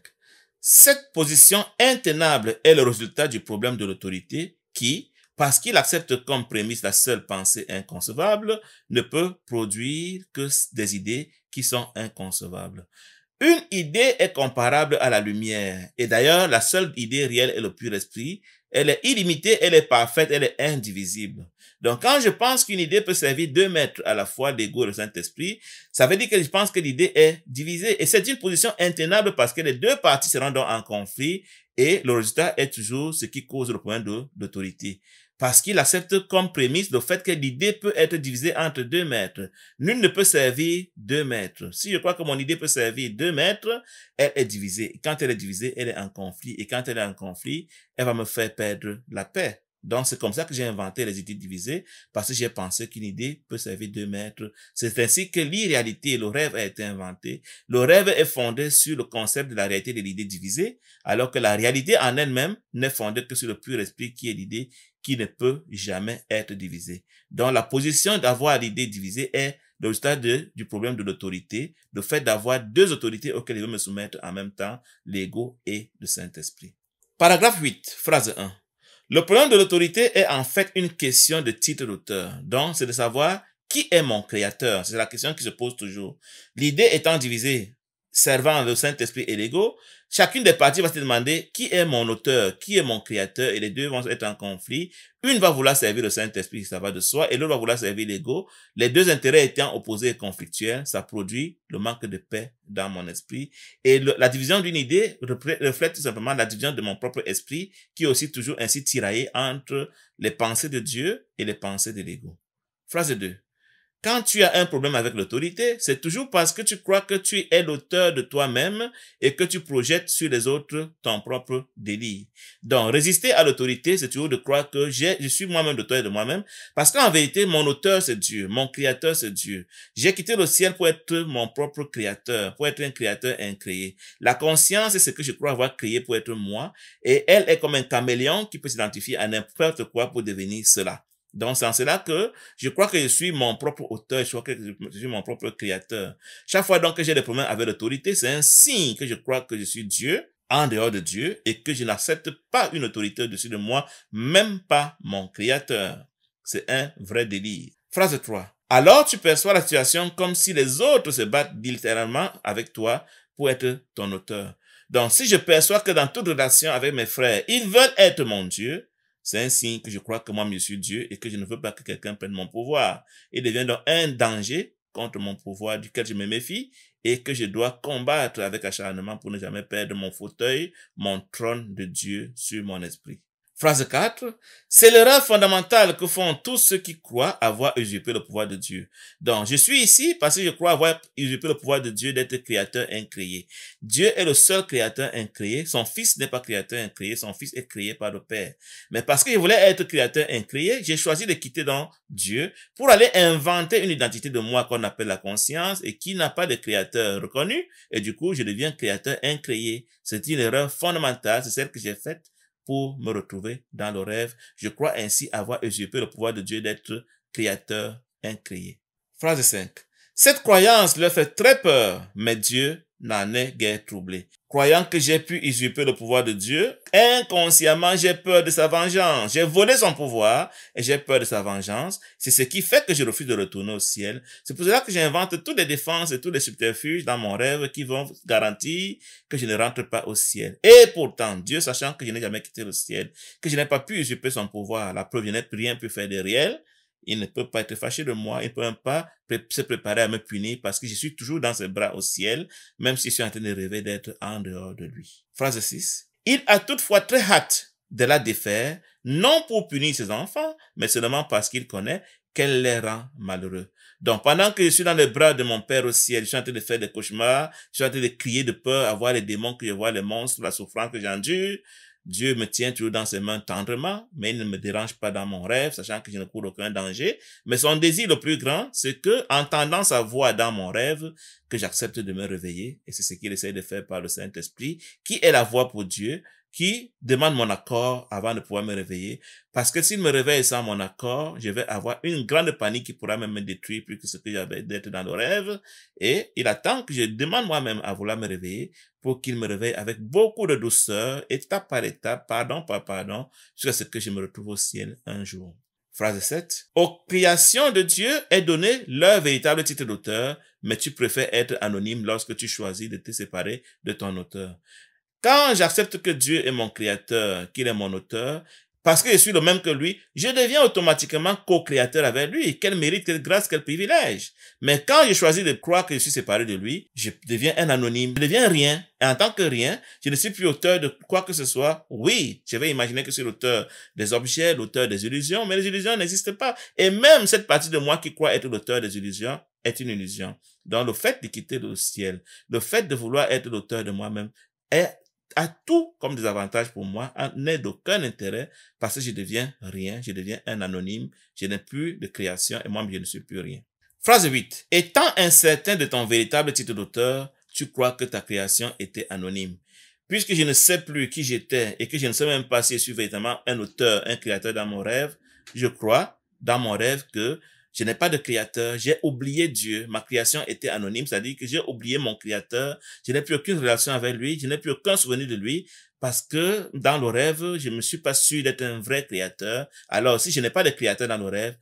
Cette position intenable est le résultat du problème de l'autorité qui, parce qu'il accepte comme prémisse la seule pensée inconcevable, ne peut produire que des idées qui sont inconcevables. Une idée est comparable à la lumière. Et d'ailleurs, la seule idée réelle est le pur esprit. Elle est illimitée, elle est parfaite, elle est indivisible. Donc, quand je pense qu'une idée peut servir deux maîtres à la fois, l'ego et le Saint-Esprit, ça veut dire que je pense que l'idée est divisée. Et c'est une position intenable parce que les deux parties seront donc en conflit et le résultat est toujours ce qui cause le problème de l'autorité. parce qu'il accepte comme prémisse le fait que l'idée peut être divisée entre deux maîtres. Nul ne peut servir deux maîtres. Si je crois que mon idée peut servir deux maîtres, elle est divisée. Quand elle est divisée, elle est en conflit. Et quand elle est en conflit, elle va me faire perdre la paix. Donc, c'est comme ça que j'ai inventé les idées divisées, parce que j'ai pensé qu'une idée peut servir deux maîtres. C'est ainsi que l'irréalité, le rêve a été inventé. Le rêve est fondé sur le concept de la réalité de l'idée divisée, alors que la réalité en elle-même n'est fondée que sur le pur esprit qui est l'idée qui ne peut jamais être divisée. Donc, la position d'avoir l'idée divisée est le résultat du problème de l'autorité, le fait d'avoir deux autorités auxquelles je veux me soumettre en même temps, l'ego et le Saint-Esprit. Paragraphe 8, phrase 1. Le problème de l'autorité est en fait une question de titre d'auteur. Donc, c'est de savoir qui est mon créateur. C'est la question qui se pose toujours. L'idée étant divisée, servant le Saint-Esprit et l'ego, chacune des parties va se demander qui est mon auteur, qui est mon créateur, et les deux vont être en conflit. Une va vouloir servir le Saint-Esprit, ça va de soi, et l'autre va vouloir servir l'ego. Les deux intérêts étant opposés et conflictuels, ça produit le manque de paix dans mon esprit. Et la division d'une idée reflète tout simplement la division de mon propre esprit, qui est aussi toujours ainsi tiraillé entre les pensées de Dieu et les pensées de l'ego. Phrase 2. Quand tu as un problème avec l'autorité, c'est toujours parce que tu crois que tu es l'auteur de toi-même et que tu projettes sur les autres ton propre délire. Donc, résister à l'autorité, c'est toujours de croire que je suis moi-même l'auteur de moi-même, parce qu'en vérité, mon auteur, c'est Dieu, mon créateur, c'est Dieu. J'ai quitté le ciel pour être mon propre créateur, pour être un créateur incréé. La conscience, c'est ce que je crois avoir créé pour être moi, et elle est comme un caméléon qui peut s'identifier à n'importe quoi pour devenir cela. Donc, c'est en cela que je crois que je suis mon propre auteur, je crois que je suis mon propre créateur. Chaque fois donc que j'ai des problèmes avec l'autorité, c'est un signe que je crois que je suis Dieu, en dehors de Dieu, et que je n'accepte pas une autorité au-dessus de moi, même pas mon créateur. C'est un vrai délire. Phrase 3. Alors tu perçois la situation comme si les autres se battent littéralement avec toi pour être ton auteur. Donc, si je perçois que dans toute relation avec mes frères, ils veulent être mon Dieu, c'est un signe que je crois que moi, je suis Dieu et que je ne veux pas que quelqu'un prenne mon pouvoir. Il devient donc un danger contre mon pouvoir duquel je me méfie et que je dois combattre avec acharnement pour ne jamais perdre mon fauteuil, mon trône de Dieu sur mon esprit. Phrase 4. C'est l'erreur fondamentale que font tous ceux qui croient avoir usurpé le pouvoir de Dieu. Donc, je suis ici parce que je crois avoir usurpé le pouvoir de Dieu d'être créateur incréé. Dieu est le seul créateur incréé. Son fils n'est pas créateur incréé. Son fils est créé par le Père. Mais parce que je voulais être créateur incréé, j'ai choisi de quitter donc Dieu pour aller inventer une identité de moi qu'on appelle la conscience et qui n'a pas de créateur reconnu. Et du coup, je deviens créateur incréé. C'est une erreur fondamentale. C'est celle que j'ai faite pour me retrouver dans le rêve. Je crois ainsi avoir usurpé le pouvoir de Dieu d'être créateur incréé. Phrase 5. Cette croyance leur fait très peur, mais Dieu n'en est guère troublé. Croyant que j'ai pu usurper le pouvoir de Dieu, inconsciemment j'ai peur de sa vengeance. J'ai volé son pouvoir et j'ai peur de sa vengeance. C'est ce qui fait que je refuse de retourner au ciel. C'est pour cela que j'invente toutes les défenses et tous les subterfuges dans mon rêve qui vont garantir que je ne rentre pas au ciel. Et pourtant, Dieu, sachant que je n'ai jamais quitté le ciel, que je n'ai pas pu usurper son pouvoir, la preuve, je n'ai rien pu faire de réel, il ne peut pas être fâché de moi, il ne peut même pas se préparer à me punir parce que je suis toujours dans ses bras au ciel, même si je suis en train de rêver d'être en dehors de lui. Phrase 6. Il a toutefois très hâte de la défaire, non pour punir ses enfants, mais seulement parce qu'il connaît qu'elle les rend malheureux. Donc, pendant que je suis dans les bras de mon Père au ciel, je suis en train de faire des cauchemars, je suis en train de crier de peur, à voir les démons que je vois, les monstres, la souffrance que j'endure, Dieu me tient toujours dans ses mains tendrement, mais il ne me dérange pas dans mon rêve, sachant que je ne cours aucun danger. Mais son désir le plus grand, c'est que, entendant sa voix dans mon rêve, que j'accepte de me réveiller. Et c'est ce qu'il essaie de faire par le Saint-Esprit, qui est la voix pour Dieu, qui demande mon accord avant de pouvoir me réveiller. Parce que s'il me réveille sans mon accord, je vais avoir une grande panique qui pourra même me détruire plus que ce que j'avais d'être dans le rêve. Et il attend que je demande moi-même à vouloir me réveiller pour qu'il me réveille avec beaucoup de douceur, étape par étape, pardon par pardon, jusqu'à ce que je me retrouve au ciel un jour. Phrase 7. Aux créations de Dieu est donné leur véritable titre d'auteur, mais tu préfères être anonyme lorsque tu choisis de te séparer de ton auteur. Quand j'accepte que Dieu est mon créateur, qu'il est mon auteur, parce que je suis le même que lui, je deviens automatiquement co-créateur avec lui. Quel mérite, quelle grâce, quel privilège. Mais quand je choisis de croire que je suis séparé de lui, je deviens un anonyme, je deviens rien. Et en tant que rien, je ne suis plus auteur de quoi que ce soit. Oui, je vais imaginer que je suis l'auteur des objets, l'auteur des illusions, mais les illusions n'existent pas. Et même cette partie de moi qui croit être l'auteur des illusions est une illusion. Donc le fait de quitter le ciel, le fait de vouloir être l'auteur de moi-même a tout comme des avantages pour moi, n'est d'aucun intérêt parce que je deviens rien, je deviens un anonyme, je n'ai plus de création et moi je ne suis plus rien. Phrase 8. Étant incertain de ton véritable titre d'auteur, tu crois que ta création était anonyme. Puisque je ne sais plus qui j'étais et que je ne sais même pas si je suis véritablement un auteur, un créateur dans mon rêve, je crois dans mon rêve que je n'ai pas de créateur, j'ai oublié Dieu, ma création était anonyme, c'est-à-dire que j'ai oublié mon créateur, je n'ai plus aucune relation avec lui, je n'ai plus aucun souvenir de lui, parce que dans le rêve, je ne me suis pas sûr d'être un vrai créateur. Alors, si je n'ai pas de créateur dans le rêve,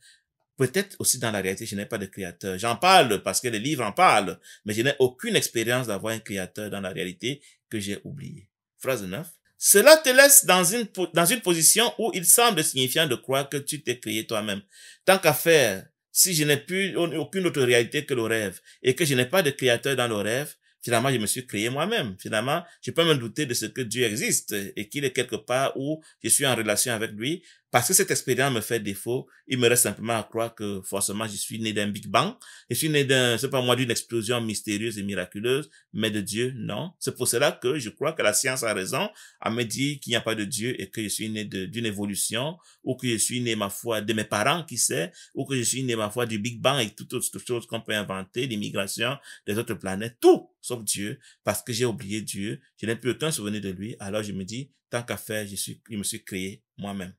peut-être aussi dans la réalité, je n'ai pas de créateur. J'en parle parce que les livres en parlent, mais je n'ai aucune expérience d'avoir un créateur dans la réalité que j'ai oublié. Phrase 9. Cela te laisse dans une position où il semble signifiant de croire que tu t'es créé toi-même. Tant qu'à faire, si je n'ai plus aucune autre réalité que le rêve et que je n'ai pas de créateur dans le rêve, finalement, je me suis créé moi-même. Finalement, je peux me douter de ce que Dieu existe et qu'il est quelque part où je suis en relation avec lui. Parce que cette expérience me fait défaut, il me reste simplement à croire que forcément je suis né d'un Big Bang. Je suis né c'est pas moi, d'une explosion mystérieuse et miraculeuse, mais de Dieu, non. C'est pour cela que je crois que la science a raison à me dire qu'il n'y a pas de Dieu et que je suis né d'une évolution, ou que je suis né, ma foi, de mes parents, qui sait, ou que je suis né, ma foi, du Big Bang et toutes autres choses qu'on peut inventer, l'immigration des autres planètes, tout, sauf Dieu, parce que j'ai oublié Dieu, je n'ai plus aucun souvenir de lui, alors je me dis, tant qu'à faire, je me suis créé moi-même.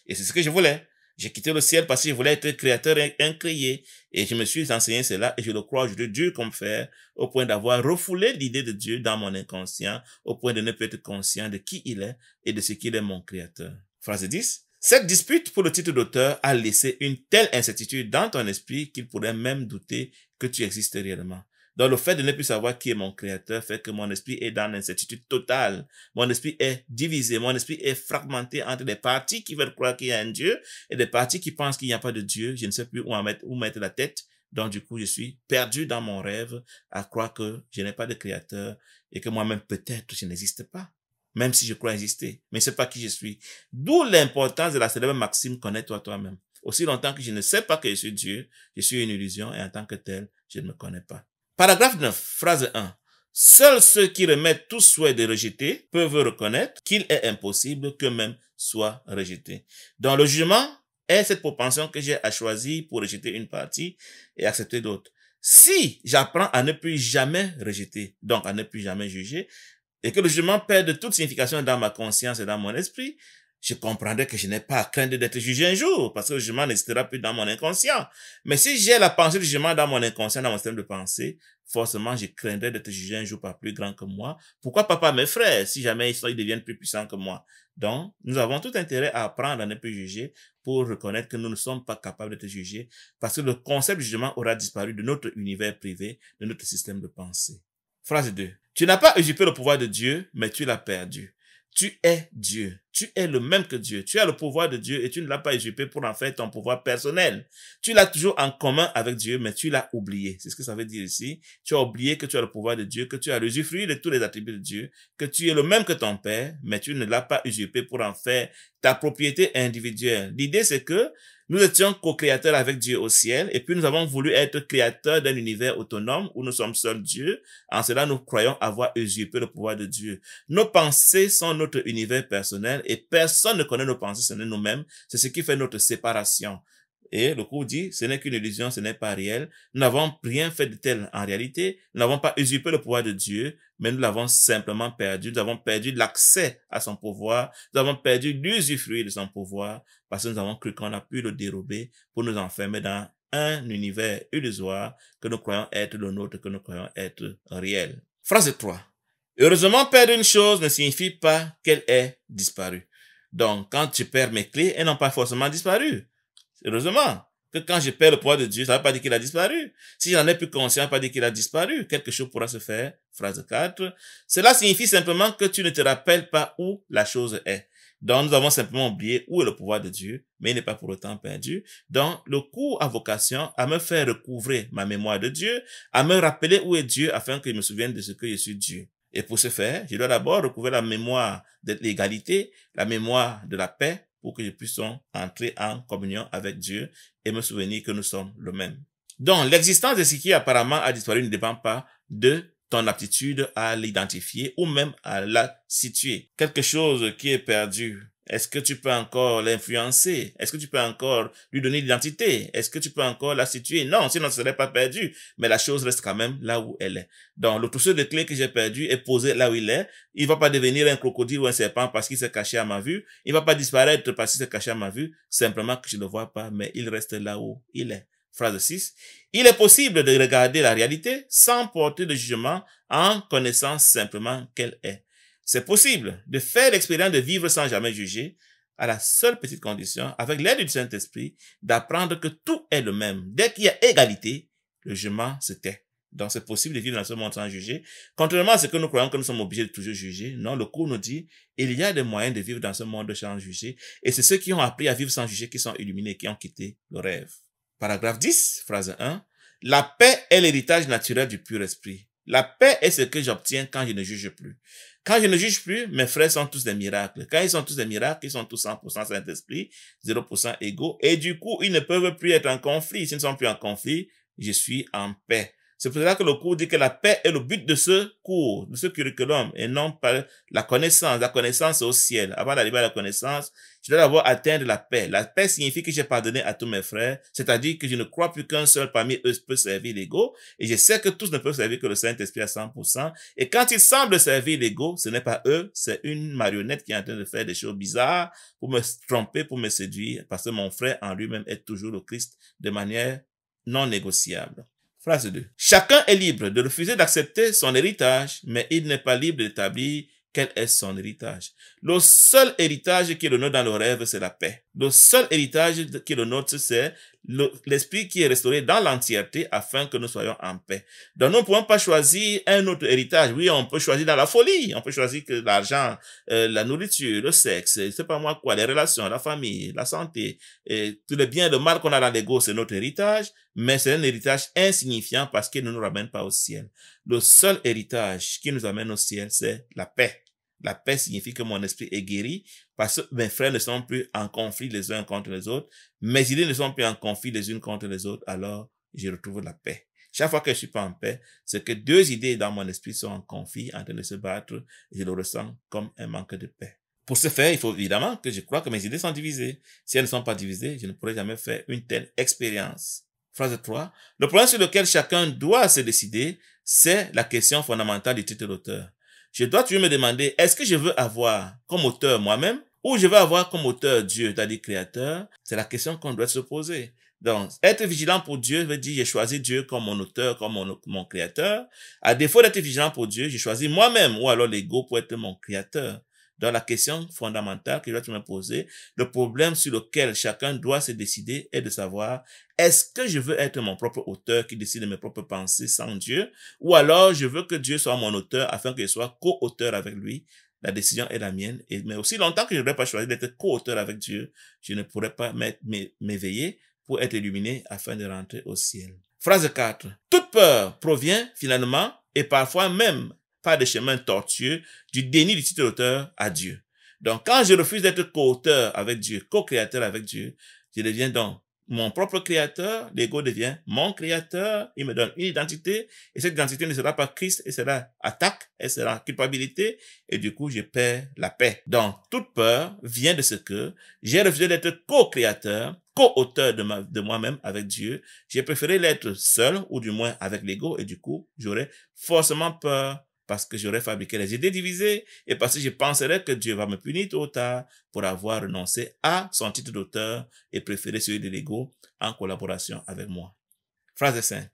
Et c'est ce que je voulais. J'ai quitté le ciel parce que je voulais être créateur incréé. Et je me suis enseigné cela et je le crois aujourd'hui dur comme fer, au point d'avoir refoulé l'idée de Dieu dans mon inconscient, au point de ne plus être conscient de qui il est et de ce qu'il est mon créateur. Phrase 10. Cette dispute pour le titre d'auteur a laissé une telle incertitude dans ton esprit qu'il pourrait même douter que tu existes réellement. Donc, le fait de ne plus savoir qui est mon créateur fait que mon esprit est dans l'incertitude totale. Mon esprit est divisé. Mon esprit est fragmenté entre des parties qui veulent croire qu'il y a un Dieu et des parties qui pensent qu'il n'y a pas de Dieu. Je ne sais plus où mettre la tête. Donc, du coup, je suis perdu dans mon rêve à croire que je n'ai pas de créateur et que moi-même, peut-être, je n'existe pas. Même si je crois exister. Mais je ne sais pas qui je suis. D'où l'importance de la célèbre maxime connais-toi toi-même. Aussi longtemps que je ne sais pas que je suis Dieu, je suis une illusion et en tant que tel, je ne me connais pas. Paragraphe 9, phrase 1. Seuls ceux qui remettent tout souhait de rejeter peuvent reconnaître qu'il est impossible qu'eux-mêmes soient rejetés. Dans le jugement est cette propension que j'ai à choisir pour rejeter une partie et accepter d'autres. Si j'apprends à ne plus jamais rejeter, donc à ne plus jamais juger, et que le jugement perde toute signification dans ma conscience et dans mon esprit, je comprendrai que je n'ai pas à craindre d'être jugé un jour, parce que le jugement n'existera plus dans mon inconscient. Mais si j'ai la pensée du jugement dans mon inconscient, dans mon système de pensée, forcément, je craindrai d'être jugé un jour par plus grand que moi. Pourquoi pas par mes frères, si jamais ils deviennent plus puissants que moi? Donc, nous avons tout intérêt à apprendre à ne plus juger pour reconnaître que nous ne sommes pas capables d'être jugés, parce que le concept du jugement aura disparu de notre univers privé, de notre système de pensée. Phrase 2. Tu n'as pas usurpé le pouvoir de Dieu, mais tu l'as perdu. Tu es Dieu. Tu es le même que Dieu. Tu as le pouvoir de Dieu et tu ne l'as pas usurpé pour en faire ton pouvoir personnel. Tu l'as toujours en commun avec Dieu, mais tu l'as oublié. C'est ce que ça veut dire ici. Tu as oublié que tu as le pouvoir de Dieu, que tu as l'usufruit de tous les attributs de Dieu, que tu es le même que ton Père, mais tu ne l'as pas usurpé pour en faire ta propriété individuelle. L'idée, c'est que nous étions co-créateurs avec Dieu au ciel et puis nous avons voulu être créateurs d'un univers autonome où nous sommes seuls Dieu. En cela, nous croyons avoir usurpé le pouvoir de Dieu. Nos pensées sont notre univers personnel et personne ne connaît nos pensées, ce n'est nous-mêmes. C'est ce qui fait notre séparation. Et le cours dit, ce n'est qu'une illusion, ce n'est pas réel. Nous n'avons rien fait de tel en réalité. Nous n'avons pas usurpé le pouvoir de Dieu, mais nous l'avons simplement perdu. Nous avons perdu l'accès à son pouvoir. Nous avons perdu l'usufruit de son pouvoir parce que nous avons cru qu'on a pu le dérober pour nous enfermer dans un univers illusoire que nous croyons être le nôtre, que nous croyons être réel. Phrase 3. Heureusement, perdre une chose ne signifie pas qu'elle est disparue. Donc, quand je perds mes clés, elles n'ont pas forcément disparu. Heureusement que quand je perds le pouvoir de Dieu, ça ne veut pas dire qu'il a disparu. Si j'en ai plus conscience, ça ne veut pas dire qu'il a disparu. Quelque chose pourra se faire. Phrase 4. Cela signifie simplement que tu ne te rappelles pas où la chose est. Donc, nous avons simplement oublié où est le pouvoir de Dieu, mais il n'est pas pour autant perdu. Donc, le cours a vocation à me faire recouvrer ma mémoire de Dieu, à me rappeler où est Dieu afin que je me souvienne de ce que je suis Dieu. Et pour ce faire, je dois d'abord recouvrer la mémoire de l'égalité, la mémoire de la paix, pour que je puisse entrer en communion avec Dieu et me souvenir que nous sommes le même. Donc, l'existence de ce qui apparemment a disparu ne dépend pas de ton aptitude à l'identifier ou même à la situer. Quelque chose qui est perdu, est-ce que tu peux encore l'influencer? Est-ce que tu peux encore lui donner l'identité? Est-ce que tu peux encore la situer? Non, sinon ce ne serait pas perdu, mais la chose reste quand même là où elle est. Donc, le trousseau de clés que j'ai perdu est posé là où il est. Il va pas devenir un crocodile ou un serpent parce qu'il s'est caché à ma vue. Il va pas disparaître parce qu'il s'est caché à ma vue, simplement que je ne le vois pas, mais il reste là où il est. Phrase 6. Il est possible de regarder la réalité sans porter de jugement en connaissant simplement qu'elle est. C'est possible de faire l'expérience de vivre sans jamais juger, à la seule petite condition, avec l'aide du Saint-Esprit, d'apprendre que tout est le même. Dès qu'il y a égalité, le jugement se tait. Donc c'est possible de vivre dans ce monde sans juger. Contrairement à ce que nous croyons que nous sommes obligés de toujours juger, non, le cours nous dit, il y a des moyens de vivre dans ce monde sans juger, et c'est ceux qui ont appris à vivre sans juger qui sont illuminés, qui ont quitté le rêve. Paragraphe 10, phrase 1. La paix est l'héritage naturel du pur esprit. La paix est ce que j'obtiens quand je ne juge plus. Quand je ne juge plus, mes frères sont tous des miracles. Quand ils sont tous des miracles, ils sont tous 100% Saint-Esprit, 0% égaux. Et du coup, ils ne peuvent plus être en conflit. S'ils ne sont plus en conflit, je suis en paix. C'est pour cela que le cours dit que la paix est le but de ce cours, de ce curriculum, et non pas la connaissance. La connaissance au ciel. Avant d'arriver à la connaissance, je dois d'abord atteindre la paix. La paix signifie que j'ai pardonné à tous mes frères, c'est-à-dire que je ne crois plus qu'un seul parmi eux peut servir l'ego, et je sais que tous ne peuvent servir que le Saint-Esprit à 100%. Et quand ils semblent servir l'ego, ce n'est pas eux, c'est une marionnette qui est en train de faire des choses bizarres pour me tromper, pour me séduire, parce que mon frère en lui-même est toujours le Christ de manière non négociable. Phrase 2. Chacun est libre de refuser d'accepter son héritage, mais il n'est pas libre d'établir quel est son héritage. Le seul héritage qui est le nôtre dans le rêve, c'est la paix. Le seul héritage qui est le nôtre, c'est l'esprit qui est restauré dans l'entièreté afin que nous soyons en paix. Donc nous ne pouvons pas choisir un autre héritage. Oui, on peut choisir dans la folie. On peut choisir que l'argent, la nourriture, le sexe, c'est pas moi quoi, les relations, la famille, la santé, et tout le bien et le mal qu'on a dans l'ego, c'est notre héritage. Mais c'est un héritage insignifiant parce qu'il ne nous ramène pas au ciel. Le seul héritage qui nous amène au ciel, c'est la paix. La paix signifie que mon esprit est guéri parce que mes frères ne sont plus en conflit les uns contre les autres. Mes idées ne sont plus en conflit les unes contre les autres. Alors, je retrouve la paix. Chaque fois que je suis pas en paix, c'est que deux idées dans mon esprit sont en conflit, en train de se battre. Et je le ressens comme un manque de paix. Pour ce faire, il faut évidemment que je crois que mes idées sont divisées. Si elles ne sont pas divisées, je ne pourrai jamais faire une telle expérience. Phrase 3. Le problème sur lequel chacun doit se décider, c'est la question fondamentale du titre d'auteur. Je dois toujours me demander, est-ce que je veux avoir comme auteur moi-même ou je veux avoir comme auteur Dieu, c'est-à-dire créateur? C'est la question qu'on doit se poser. Donc, être vigilant pour Dieu veut dire j'ai choisi Dieu comme mon auteur, comme mon créateur. À défaut d'être vigilant pour Dieu, j'ai choisi moi-même ou alors l'ego pour être mon créateur. Dans la question fondamentale que je dois me poser, le problème sur lequel chacun doit se décider est de savoir, est-ce que je veux être mon propre auteur qui décide de mes propres pensées sans Dieu, ou alors je veux que Dieu soit mon auteur afin que je sois co-auteur avec lui. La décision est la mienne, mais aussi longtemps que je n'aurais pas choisi d'être co-auteur avec Dieu, je ne pourrais pas m'éveiller pour être illuminé afin de rentrer au ciel. Phrase 4. Toute peur provient finalement, et parfois même par des chemins tortueux, du déni du titre d'auteur à Dieu. Donc, quand je refuse d'être co-auteur avec Dieu, co-créateur avec Dieu, je deviens donc mon propre créateur, l'ego devient mon créateur, il me donne une identité, et cette identité ne sera pas Christ, elle sera attaque, elle sera culpabilité, et du coup, je perds la paix. Donc, toute peur vient de ce que j'ai refusé d'être co-créateur, co-auteur de moi-même avec Dieu. J'ai préféré l'être seul, ou du moins avec l'ego, et du coup, j'aurais forcément peur parce que j'aurais fabriqué les idées divisées et parce que je penserais que Dieu va me punir tôt ou tard pour avoir renoncé à son titre d'auteur et préféré celui de l'ego en collaboration avec moi. Phrase 5.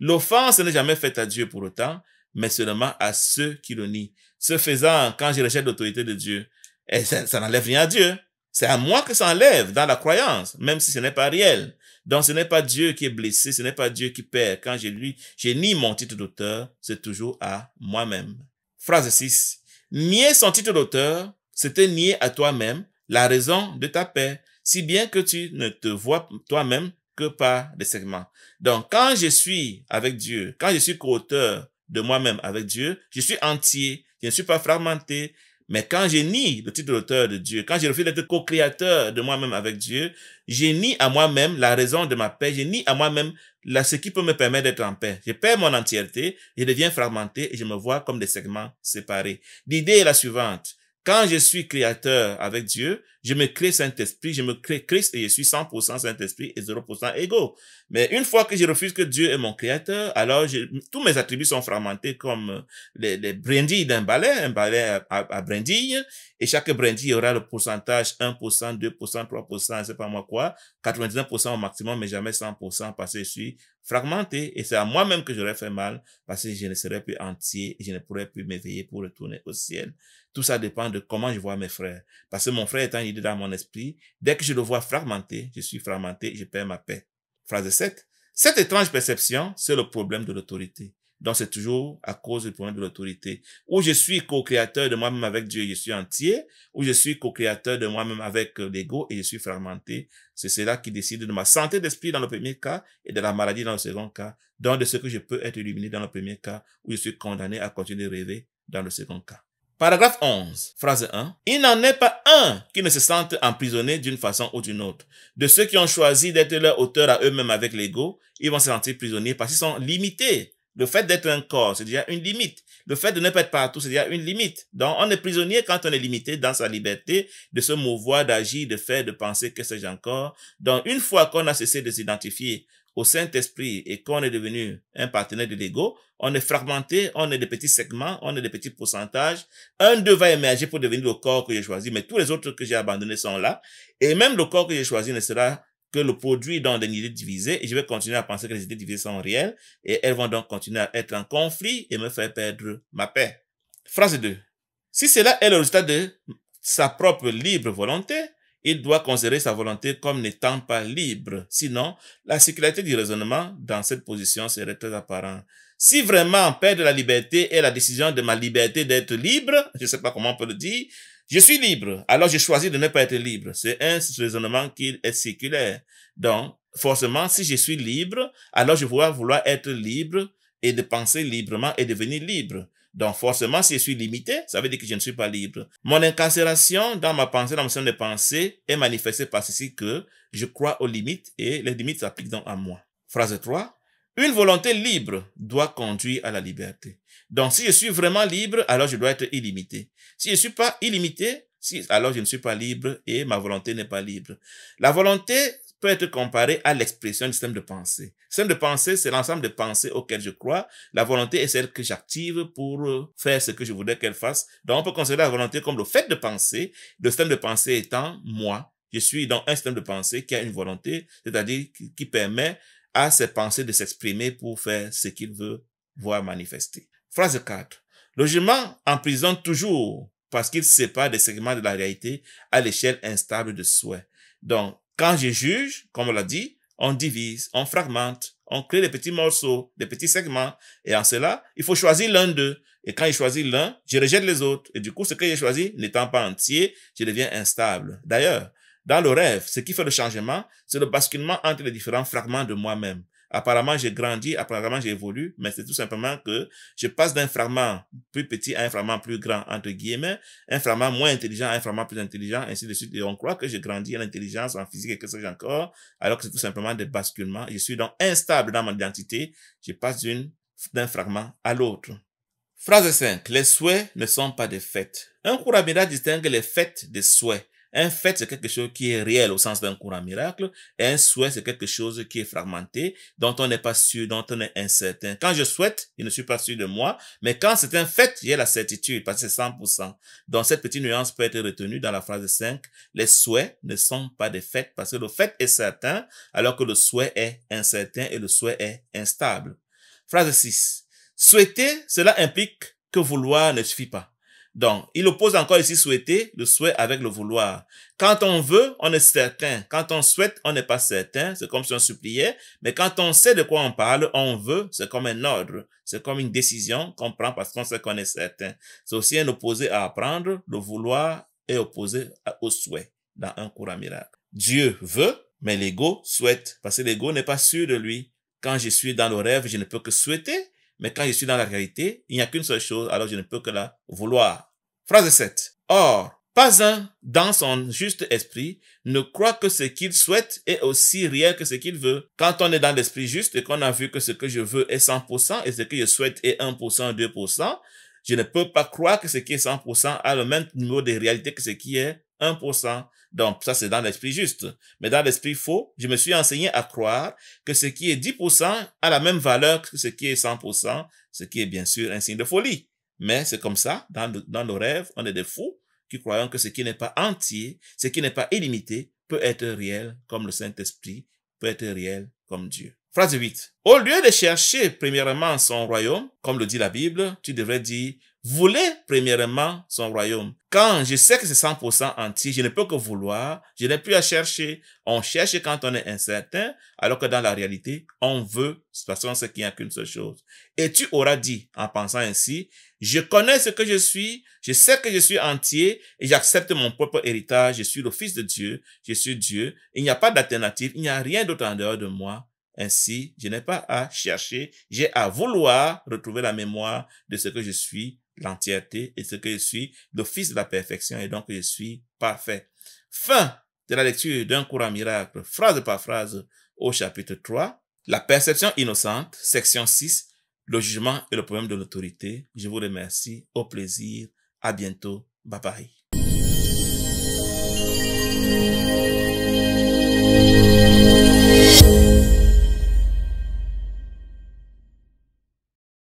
L'offense n'est jamais faite à Dieu pour autant, mais seulement à ceux qui le nient. Ce faisant, quand je rejette l'autorité de Dieu, et ça n'enlève rien à Dieu. C'est à moi que ça enlève dans la croyance, même si ce n'est pas réel. Donc ce n'est pas Dieu qui est blessé, ce n'est pas Dieu qui perd. Quand je nie mon titre d'auteur, c'est toujours à moi-même. Phrase 6. Nier son titre d'auteur, c'est te nier à toi-même la raison de ta paix, si bien que tu ne te vois toi-même que par des segments. Donc, quand je suis avec Dieu, quand je suis co-auteur de moi-même avec Dieu, je suis entier, je ne suis pas fragmenté. Mais quand je nie le titre d'auteur de Dieu, quand je refuse d'être co-créateur de moi-même avec Dieu, je nie à moi-même la raison de ma paix, je nie à moi-même ce qui peut me permettre d'être en paix. Je perds mon entièreté, je deviens fragmenté et je me vois comme des segments séparés. L'idée est la suivante. Quand je suis créateur avec Dieu, je me crée Saint-Esprit, je me crée Christ et je suis 100% Saint-Esprit et 0% égaux. Mais une fois que je refuse que Dieu est mon créateur, alors tous mes attributs sont fragmentés comme les brindilles d'un balai, un balai à brindilles, et chaque brindille aura le pourcentage 1%, 2%, 3%, je sais pas moi quoi, 99% au maximum, mais jamais 100% parce que je suis fragmenté et c'est à moi-même que j'aurais fait mal parce que je ne serais plus entier et je ne pourrais plus m'éveiller pour retourner au ciel. Tout ça dépend de comment je vois mes frères. Parce que mon frère étant une idée dans mon esprit, dès que je le vois fragmenté, je suis fragmenté, je perds ma paix. Phrase 7. Cette étrange perception, c'est le problème de l'autorité. Donc, c'est toujours à cause du problème de l'autorité. Où je suis co-créateur de moi-même avec Dieu, je suis entier. Où je suis co-créateur de moi-même avec l'ego et je suis fragmenté. C'est cela qui décide de ma santé d'esprit dans le premier cas et de la maladie dans le second cas. Donc, de ce que je peux être illuminé dans le premier cas, où je suis condamné à continuer de rêver dans le second cas. Paragraphe 11, phrase 1. Il n'en est pas un qui ne se sente emprisonné d'une façon ou d'une autre. De ceux qui ont choisi d'être leur auteur à eux-mêmes avec l'ego, ils vont se sentir prisonniers parce qu'ils sont limités. Le fait d'être un corps, c'est déjà une limite. Le fait de ne pas être partout, c'est déjà une limite. Donc, on est prisonnier quand on est limité dans sa liberté de se mouvoir, d'agir, de faire, de penser, que sais-je encore. Donc, une fois qu'on a cessé de s'identifier au Saint-Esprit et qu'on est devenu un partenaire de l'ego, on est fragmenté, on est des petits segments, on est des petits pourcentages. Un d'eux va émerger pour devenir le corps que j'ai choisi, mais tous les autres que j'ai abandonnés sont là. Et même le corps que j'ai choisi ne sera que le produit dans des idées divisées, et je vais continuer à penser que les idées divisées sont réelles, et elles vont donc continuer à être en conflit et me faire perdre ma paix. Phrase 2. Si cela est le résultat de sa propre libre volonté, il doit considérer sa volonté comme n'étant pas libre. Sinon, la circularité du raisonnement dans cette position serait très apparente. Si vraiment perdre la liberté est la décision de ma liberté d'être libre, je ne sais pas comment on peut le dire, je suis libre, alors j'ai choisi de ne pas être libre. C'est un raisonnement qui est circulaire. Donc, forcément, si je suis libre, alors je vais vouloir être libre et de penser librement et devenir libre. Donc, forcément, si je suis limité, ça veut dire que je ne suis pas libre. Mon incarcération dans ma pensée, dans mon système de pensée, est manifestée par ceci que je crois aux limites et les limites s'appliquent donc à moi. Phrase 3. Une volonté libre doit conduire à la liberté. Donc, si je suis vraiment libre, alors je dois être illimité. Si je ne suis pas illimité, alors je ne suis pas libre et ma volonté n'est pas libre. La volonté peut être comparée à l'expression du système de pensée. Le système de pensée, c'est l'ensemble de pensées auxquelles je crois. La volonté est celle que j'active pour faire ce que je voudrais qu'elle fasse. Donc, on peut considérer la volonté comme le fait de penser, le système de pensée étant moi. Je suis dans un système de pensée qui a une volonté, c'est-à-dire qui permet à ses pensées de s'exprimer pour faire ce qu'il veut voir manifester. Phrase 4. Le jugement emprisonne toujours parce qu'il sépare des segments de la réalité à l'échelle instable de souhait. Donc, quand je juge, comme on l'a dit, on divise, on fragmente, on crée des petits morceaux, des petits segments. Et en cela, il faut choisir l'un d'eux. Et quand je choisis l'un, je rejette les autres. Et du coup, ce que j'ai choisi n'étant pas entier, je deviens instable. D'ailleurs, dans le rêve, ce qui fait le changement, c'est le basculement entre les différents fragments de moi-même. Apparemment, j'ai grandi, apparemment, j'ai évolué, mais c'est tout simplement que je passe d'un fragment plus petit à un fragment plus grand, entre guillemets, un fragment moins intelligent à un fragment plus intelligent, ainsi de suite. Et on croit que j'ai grandi en intelligence, en physique et que sais-je encore, alors que c'est tout simplement des basculements. Je suis donc instable dans mon identité. Je passe d'un fragment à l'autre. Phrase 5. Les souhaits ne sont pas des faits. Un cours à miracle distingue les faits des souhaits. Un fait, c'est quelque chose qui est réel au sens d'un courant miracle, et un souhait, c'est quelque chose qui est fragmenté, dont on n'est pas sûr, dont on est incertain. Quand je souhaite, je ne suis pas sûr de moi, mais quand c'est un fait, j'ai la certitude, parce que c'est 100%. Donc, cette petite nuance peut être retenue dans la phrase 5. Les souhaits ne sont pas des faits, parce que le fait est certain, alors que le souhait est incertain et le souhait est instable. Phrase 6. Souhaiter, cela implique que vouloir ne suffit pas. Donc, il oppose encore ici souhaiter, le souhait avec le vouloir. Quand on veut, on est certain. Quand on souhaite, on n'est pas certain. C'est comme si on suppliait. Mais quand on sait de quoi on parle, on veut, c'est comme un ordre. C'est comme une décision qu'on prend parce qu'on sait qu'on est certain. C'est aussi un opposé à apprendre. Le vouloir est opposé au souhait dans un cours en miracle. Dieu veut, mais l'ego souhaite, parce que l'ego n'est pas sûr de lui. Quand je suis dans le rêve, je ne peux que souhaiter, mais quand je suis dans la réalité, il n'y a qu'une seule chose, alors je ne peux que la vouloir. Phrase 7. Or, pas un, dans son juste esprit, ne croit que ce qu'il souhaite est aussi réel que ce qu'il veut. Quand on est dans l'esprit juste et qu'on a vu que ce que je veux est 100% et ce que je souhaite est 1%, 2%, je ne peux pas croire que ce qui est 100% a le même niveau de réalité que ce qui est 1%. Donc, ça, c'est dans l'esprit juste. Mais dans l'esprit faux, je me suis enseigné à croire que ce qui est 10% a la même valeur que ce qui est 100%, ce qui est bien sûr un signe de folie. Mais c'est comme ça, dans nos rêves, on est des fous qui croyons que ce qui n'est pas entier, ce qui n'est pas illimité, peut être réel comme le Saint-Esprit, peut être réel comme Dieu. Phrase 8. Au lieu de chercher premièrement son royaume, comme le dit la Bible, tu devrais dire, voulez premièrement son royaume. Quand je sais que c'est 100% entier, je ne peux que vouloir, je n'ai plus à chercher. On cherche quand on est incertain, alors que dans la réalité, on veut, parce qu'on sait qu'il n'y a qu'une seule chose. Et tu auras dit, en pensant ainsi, je connais ce que je suis, je sais que je suis entier, et j'accepte mon propre héritage, je suis le Fils de Dieu, je suis Dieu, il n'y a pas d'alternative, il n'y a rien d'autre en dehors de moi. Ainsi, je n'ai pas à chercher, j'ai à vouloir retrouver la mémoire de ce que je suis, l'entièreté, et ce que je suis, le Fils de la perfection, et donc je suis parfait. Fin de la lecture d'un cours en miracle, phrase par phrase, au chapitre 3, la perception innocente, section 6, le jugement et le problème de l'autorité. Je vous remercie, au plaisir, à bientôt, bye bye.